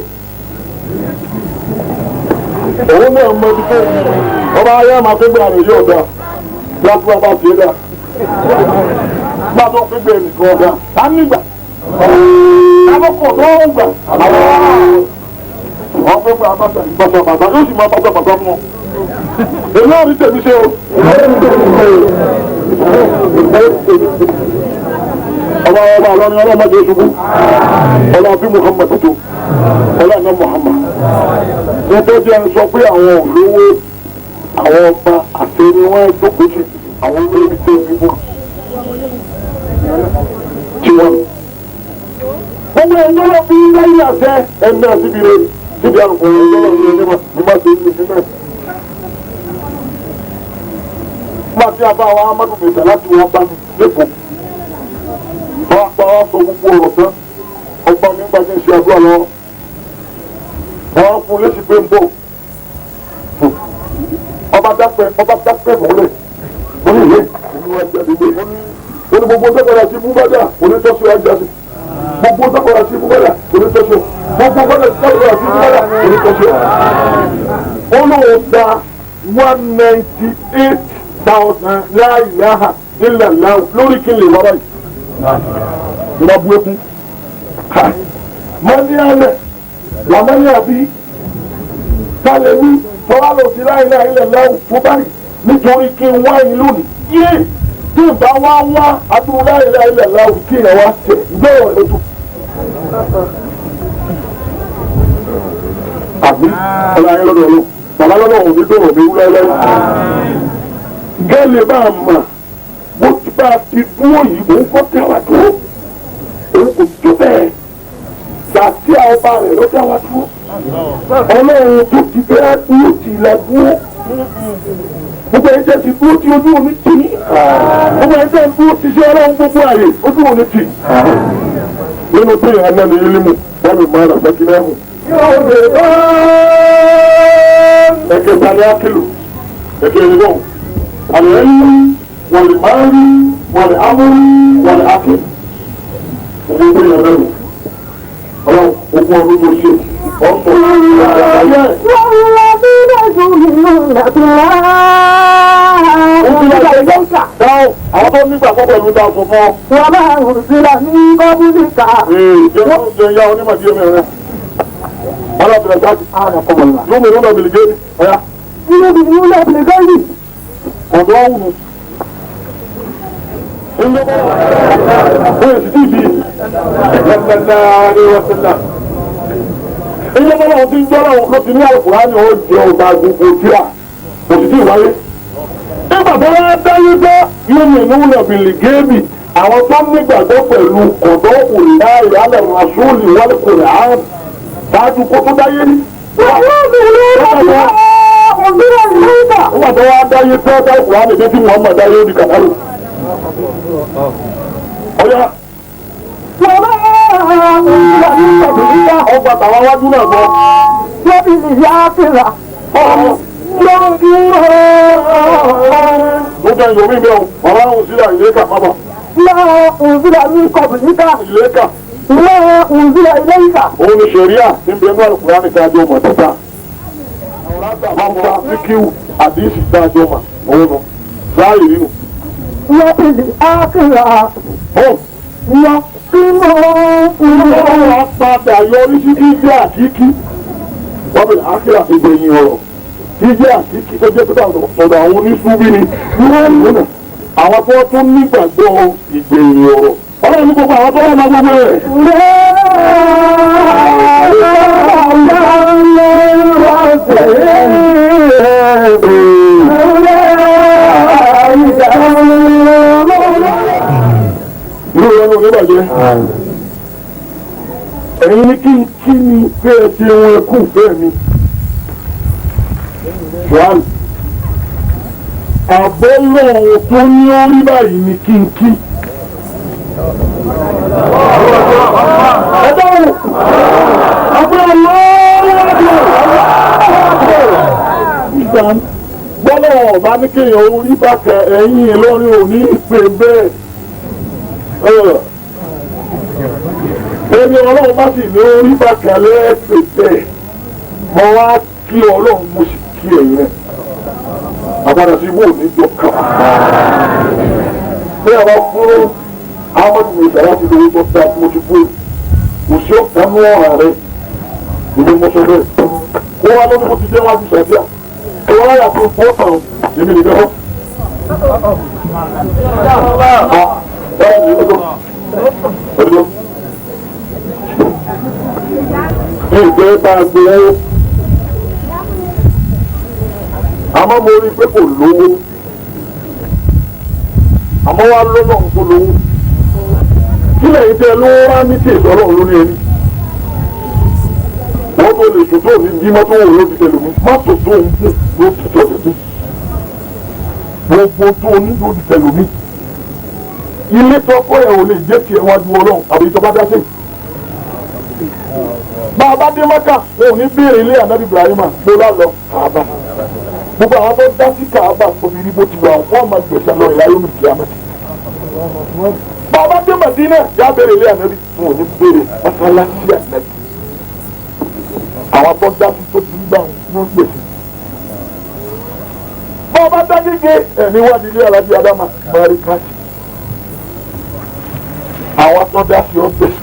A: Òun náà mọ ibi tó ọba ayé máa gbégbé àrè yóò dá láti wá bá tiẹ̀ dá. Bá tó gbégbé nìkan ọ̀dà, á nígbà. Àbọ̀kọ̀ tó ń gbà. Wọ́n fẹ́ gba àbáṣà bàbá yóò sì máa bàbá bàbá mọ́. Èmi ò rí tèmi ṣe o. Ọba àlọ́ ni ọlọ́mọdé ṣubú. Ọlá bí Muhammad tó. Ọlá náà Muhammad. Wọ́n tó jẹ́ sọ pé àwọn olówó àwọn ọba àti ẹni wọ́n jókòó sí àwọn olórí tó ń bíbọ̀ tí wọ́n. Gbogbo ẹ̀yọ́ lọ fi lẹ́yìn àṣẹ ẹ̀mí àtibí rẹ̀ síbi àrùkọ̀ ẹ̀yọ́ lọ sí ẹni ní má ṣe ní sílẹ̀. Nígbà tí a bá wa Amadu Mẹ́ta láti wọ́n bá mi lẹ́kọ̀ọ́. Wọ́n á pa wá sọ gbogbo ọ̀rọ̀ tán. Ọgbà mi ń gbàjẹ́ ṣe àdúrà lọ́wọ́. Wọ́n fún létí pé ń bọ̀. Ọba dápẹ́ mọ́lẹ̀. Mo ní ìwé olúwa jáde lé. Ó ní gbogbo sẹ́kọ̀ọ́dà sí Búbádà onítọ́sí wa jáde. Gbogbo sẹ́kọ̀ọ́dà sí Búbádà onítọ́sí wa. Gbogbo sẹ́kọ̀ọ́dà sí Búbádà onítọ́sí wa. Ó lóun gba 198,000 láìláha nílẹ̀ láwù lórí kí n lè wá báyìí. Ìwà bu ekun. Mọ́ní alẹ̀. Làmọ́ní àbí kálẹ̀ ní tọ́wálò sí láìláì ilẹ̀ láwù fún báyìí nítorí kí n wá ìlú ni. Yé tí ìbá wá wá adúrú láìláì ilẹ̀ láwù kí ìyẹn wá tẹ̀ gbọ́rọ̀ ètò. Àbí ọ̀la ayé lọ́dọ̀ ọ̀lọ́ bàbá lọ́dọ̀ òun ní dọ̀rọ̀ mi wúlẹ̀ lẹ́yìn. Gẹ́lẹ́ bá a mà bó ti bá a ti dúró yìí òun kọ́ tẹ́wà dúró òun kò tó bẹ́ẹ̀. Gàtí àwọn ọba rẹ̀ ló dá wa dúró. Ọlọ́run tó ti bẹ́ẹ̀ dúró ti ilẹ̀ dúró. Gbogbo ẹ̀jẹ̀ ti dúró tí ojú omi tì. Gbogbo ẹ̀jẹ̀ dúró ti ṣe ọlọ́run gbogbo àyè ojú omi tì. Nínú tí ìhàn náà ní ilé mu, wọ́n mi máa rà sẹ́kí lẹ́hùn. Ẹ̀kẹ́ sani Akílù, ẹ̀kẹ́ ìlú náà. Àlẹ́ ẹ̀yìn wọ́n lè máa rí, wọ́n lè amúrí, wọ́n lè ákè. Gbogbo ìhàn náà. Ọlọ́run gbogbo ọdún tó ṣe ọ̀pọ̀ ayé. Àwọn tó nígbà pọ̀ pẹ̀lú dá fún mọ́.
B: Wọ́n bá òṣìlá ní gọ́bùnìkà.
A: Jẹ́ ìyá onímọ̀ díẹ̀ mẹ́rin. Ọlọ́bìnrin jáde.
B: Àrẹ̀kọ̀mọ̀lá.
A: Lómi ló lọ bìlì gẹ́rì. Ọ̀yá.
B: Ilé ìbí ní lẹ́bìnrin gẹ́rì.
A: Ọ̀dọ́ ọ̀hún. Ilé bọ́lá ọ̀hún ti ń gbọ́lá ọ̀hún ló ti ní Al-Kùránì ó jẹ ọ̀gá gbogbo tíra. Kò sì tí ì wáyé. Nígbà tó wá dáyé bá yóò ní ìlú lọ́bìlì gẹ́rì. Àwọn tó nígbàgbọ́ pẹ̀lú kọ̀dọ̀ òrìlá ìyálẹ̀ Rasúlì wal Qur'an ṣáájú kó tó dáyé ní. Nígbà tó wá dáyé pé ọ̀dọ̀ Kùránì dé tí Muhammad dáyé ó di kàdárò. Ọ̀yá. Ọgbà tàwọn wájú náà gbọ́.
B: Lọ́bí ni ìyá àfihà.
A: Mo jẹ́ ìyòmí mi ọ̀hún, ọ̀rọ̀ ọ̀hún sílẹ̀ ìlékà pápá.
B: Lọ́wọ́ òǹzílà ní kọ̀bùnítà.
A: Ìlékà.
B: Lọ́wọ́ òǹzílà ilé ìkà.
A: Òun ni ṣẹ̀ríà tí ń bẹ ní Al-Kùránì ìtajọ mọ̀ títà. Àwọn fíkíù àdìsí ìtajọ mọ̀ òun nù. Sáàyè nínú.
B: Lọ́bí ni àfihà.
A: Lọ Ọlọ́run á padà yọrí sí jíjẹ́ àkíkí. Wọ́n bẹ̀rẹ̀ ákíra ti gbẹ̀yìn ọ̀rọ̀. Jíjẹ́ àkíkí tó jẹ́ pẹ́tà sọ̀dọ̀ àwọn oníṣúbí ni. Àwọn tó tún nígbàgbọ́ ìgbẹ̀yìn ọ̀rọ̀. Ọlọ́run ní gbogbo àwọn tó wà máa gbogbo rẹ̀. Irú ẹnu oníbàjẹ́. Ẹ̀yin ní kí ni pé ẹ ti wọn ẹkú fẹ́ mi. Ṣùgbọ́n àbọ́lọ̀ tó ní orí báyìí ní kí. Ẹ dáhùn. Àbúrò lọ́wọ́. Gbọ́dọ̀ ọ̀bá ní kéèyàn orí bàkẹ́ ẹ̀yìn Ìlọrin ò ní ìpè bẹ́ẹ̀. Ẹni Ọlọ́run bá sì ní orí bàkẹ́ lẹ́ẹ̀pẹ̀ bẹ́ẹ̀. Mo wá kí Ọlọ́run mo sì kí ẹ̀yìn rẹ̀. Àbádà sí wò ní jọ̀ká. Bí a bá fún Ahmadu Musa láti lórí tó ta mo ti kú. Kò sí ọ̀pọ̀ mú ọ̀ràn rẹ̀. Ìlú mọ́sọ́ bẹ́ẹ̀. Kó wá lórí mo ti dé wájú sàbíà. Ẹ̀wọ́n láyà tó fọ́ tàn èmi nìkan lọ. Ìgbẹ́ bá gbé ẹ́. Àmọ́ mo rí i pé kò lówó. Àmọ́ wá lọ́nà tó lówó. Kí lẹ́yìn tẹ́ ló rá ní tí ìsọ̀rọ̀ lórí ẹni? Wọ́n tó lè ṣòtò ní bí mọ́tò wò ló ti tẹ̀lé mi. Má ṣòtò ń bù ló ti tẹ̀lé mi. Gbogbo tó ní ló ti tẹ̀lé mi. Ilé tọ́kọ́ ẹ̀ ò lè jẹ́ tiẹ̀ wájú Ọlọ́run àbí ìjọba dá sí. Bá a bá dé Mẹ́kà, wọn ò ní béèrè ilé ànábì Ibrahima ló lálọ́ Káàbà. Gbogbo àwọn tó dá sí Káàbà tóbi ní bó ti wà wọ́n máa gbèsè lọ ìlà yóò mi kí a mọ̀. Bá a bá dé Mẹdínà, yá béèrè ilé ànábì, wọn ò ní béèrè mọ́sálásí ànábì. Àwọn tó dá sí tó ti ń gbà wọ́n gbèsè. Bá a bá dá gígé ẹ̀mí wádìí ilé alábí Adama Marikasi. Àwọn tó dá sí ọ́ gbèsè.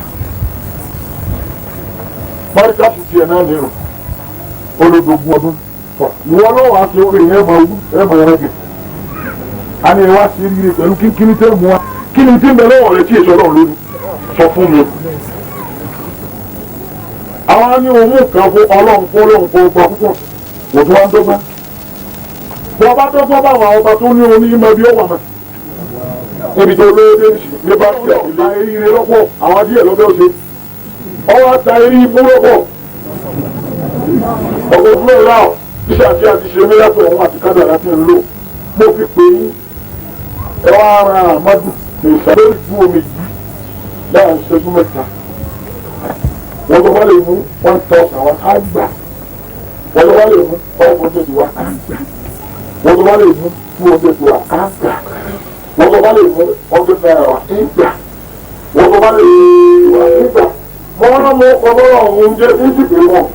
A: Marikasi tiẹ̀ náà nírò olódògún ọdún tọ̀ ìwọ náà wàá fi orí ẹ̀ máa wú ẹ̀ máa rẹ́gẹ̀ a ní wá sí rírì pẹ̀lú kíni tẹ́ mú wa kíni tí ń bẹ lọ́wọ́ rẹ tí èso ọlọ́run lórí sọ fún mi. Àwọn ní òun kan fún ọlọ́run fún ọlọ́run fún ọgbà púpọ̀ kò tó wá ń dọ́gba. Bọ́ bá dọ́gba báwọn ọba tó ní onímọ̀ bí ó wà mọ́. Ibi tó lóde ní bá ti àtìlé eré lọ́pọ̀ àwọn díẹ̀ lọ́bẹ̀ òṣè. Ọwọ́ ata eré ibú lọ́pọ̀. Ọ̀pọ̀ fún ẹ̀rọ àwọn iṣẹ́ àti ṣe mẹ́yàtọ̀ ọ̀hún àti kádà láti ń lò. Mo fi pè yín ẹ wá ara àmọ́dù ní ìsàlẹ̀ ìlú omi yìí láàrin ìṣẹ́jú mẹ́ta. Wọ́n tó bá lè mú 1,000 wá á gbà. Wọ́n tó bá lè mú 500 wá á gbà. Wọ́n tó bá lè mú 200 wá á gbà. Wọ́n tó bá lè mú 100 naira wá á gbà. Wọ́n tó bá lè mú wá á gbà. Wọ́n náà mú ọlọ́rọ̀ oúnjẹ ní ìsìnkú wọn.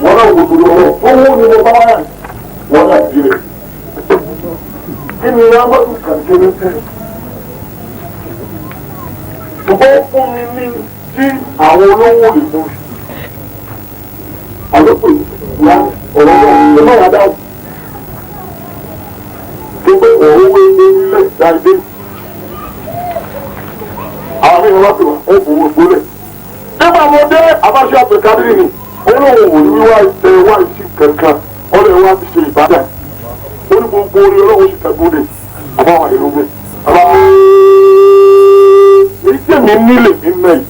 A: Wọ́n náà wò lórí ọ̀rọ̀. Owó ni mo bá wáyà. Wọ́n náà di rẹ̀. Kí ni wọ́n bá tún kàkiri tẹ́? Ṣùgbọ́n fún mi ní tí àwọn olówó lè mú. Àlọ́pọ̀ ìwà ọ̀rọ̀ náà lè má wá dáhùn. Tó pé òun wé ní ilé ìdájé. Àwọn mí wọ́n ti wọ́n fowó gbólẹ̀. Nígbà mo dé Abáṣe Abdulkadir ni, olóhùn òní wíwá ìtẹ̀ wá ìsìn kankan, ọ̀rẹ́ wa ti ṣe ìbàdàn. Ó ní gbogbo orí ọlọ́run sì tẹ̀gbọ́dé. Àbáwá ìlú gbé. Àbáwá èyí tèmi nílé mi náà yìí.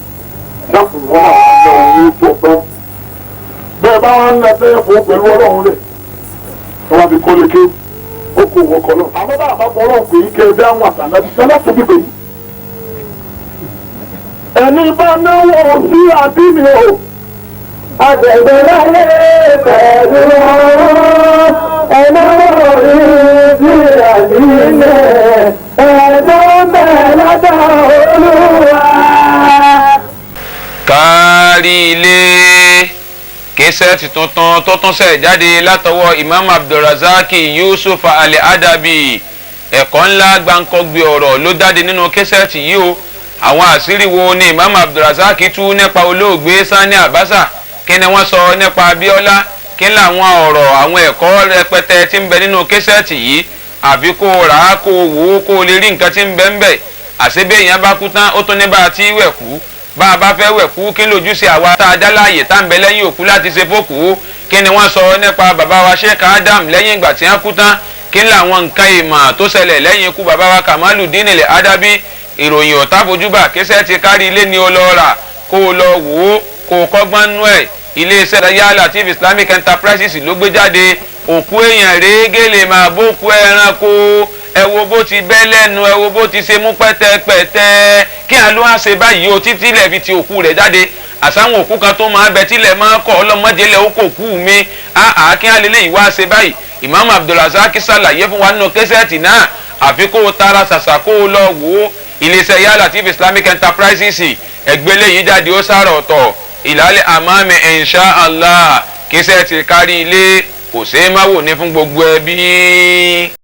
A: Dákun wọn àwọn ọmọ tó tán. Bẹ́ẹ̀ bá wọn ń lọ bẹ́ẹ̀ fún pẹ̀lú ọlọ́run rẹ̀. Wọ́n wá fi kọ́ lé ké. Ó kó wọn kọ́ náà. Àmọ́ bá àbá bọ́ ọlọ́run pé kí ẹ dá àwọn àtàlà ti sẹ́lá tó bí pé yìí. Ẹni bá náwó sí àdínì o. Àgbẹ̀gbẹ̀ láyé pẹ̀lú ọ̀rọ̀ ẹ̀náwó rí sí àdínì ẹ̀dọ́ bẹ̀ lọ́dọ̀ Olúwa.
C: Kárí ilé késẹ́ẹ̀tì tuntun tó tún ṣẹ̀ jáde látọwọ́ Imam Abdulrazaki Yusuf Ali Adabi ẹ̀kọ́ ńlá gbáǹkọ́gbé ọ̀rọ̀ ló jáde nínú késẹ́ẹ̀tì yìí o àwọn àṣírí wo ni Imam Abdulrasaq tú nípa olóògbé Sani Abacha, kí ni wọ́n sọ nípa Abíọ́lá, kí ni àwọn ọ̀rọ̀ àwọn ẹ̀kọ́ rẹpẹtẹ tí ń bẹ nínú késẹ́ẹ̀tì yìí, àbí kó rà á kó wò ó kó lè rí nǹkan tí ń bẹ ń bẹ. àṣebí èèyàn bá kú tán ó tún ní bá a ti wẹ̀ kú, bá a bá fẹ́ wẹ̀ kú kí lójúṣe àwa tá a dá láàyè tá ń bẹ lẹ́yìn òkú láti ṣe fókù, kí ni wọ́n sọ nípa bàbá wa Sheikh Adam lẹ́yìn ìgbà tí wọ́n kú tán, kí ni àwọn nǹkan ìmọ̀ tó ṣẹlẹ̀ lẹ́yìn ikú bàbá wa Kamaluddin al-Adabi. ìròyìn ọ̀tá fojúbà késẹ́ ti kárí ilé ni ó lọ rà kó o lọ wò ó kó o kọ́gbọ́n nú ẹ̀. iléeṣẹ́ Yahya Lateef Islamic Enterprises ló gbé jáde. òkú èèyàn rèégé lè máa bókú ẹranko, ẹ wo bó ti bẹ́ lẹ́nu, ẹ wo bó ti ṣe mú pẹ́tẹ́pẹ́tẹ́, kí á ló wá ṣe báyìí o títí ilẹ̀ fi ti òkú rẹ̀ jáde. àsáwọn òkú kan tó máa bẹ tílẹ̀ máa kọ́ ọlọ́mọdé lẹ̀ ó kò kú mi, kí á lè léyìí wá ṣe báyìí. Imam Abdulrasaq ṣàlàyé fún wa nínú késẹ́ẹ̀tì náà, àfi kó o tara ṣàṣà kó o lọ wò ó. iléeṣẹ́ Yahya Lateef Islamic Enterprises ẹgbẹ́ lẹ́yìn jáde ó sára ọ̀tọ̀ ìlàlẹ̀ àmàmì insha Allah késẹ́ẹ̀tì kárí ilé kò ṣeé má wò ní fún gbogbo ẹbí.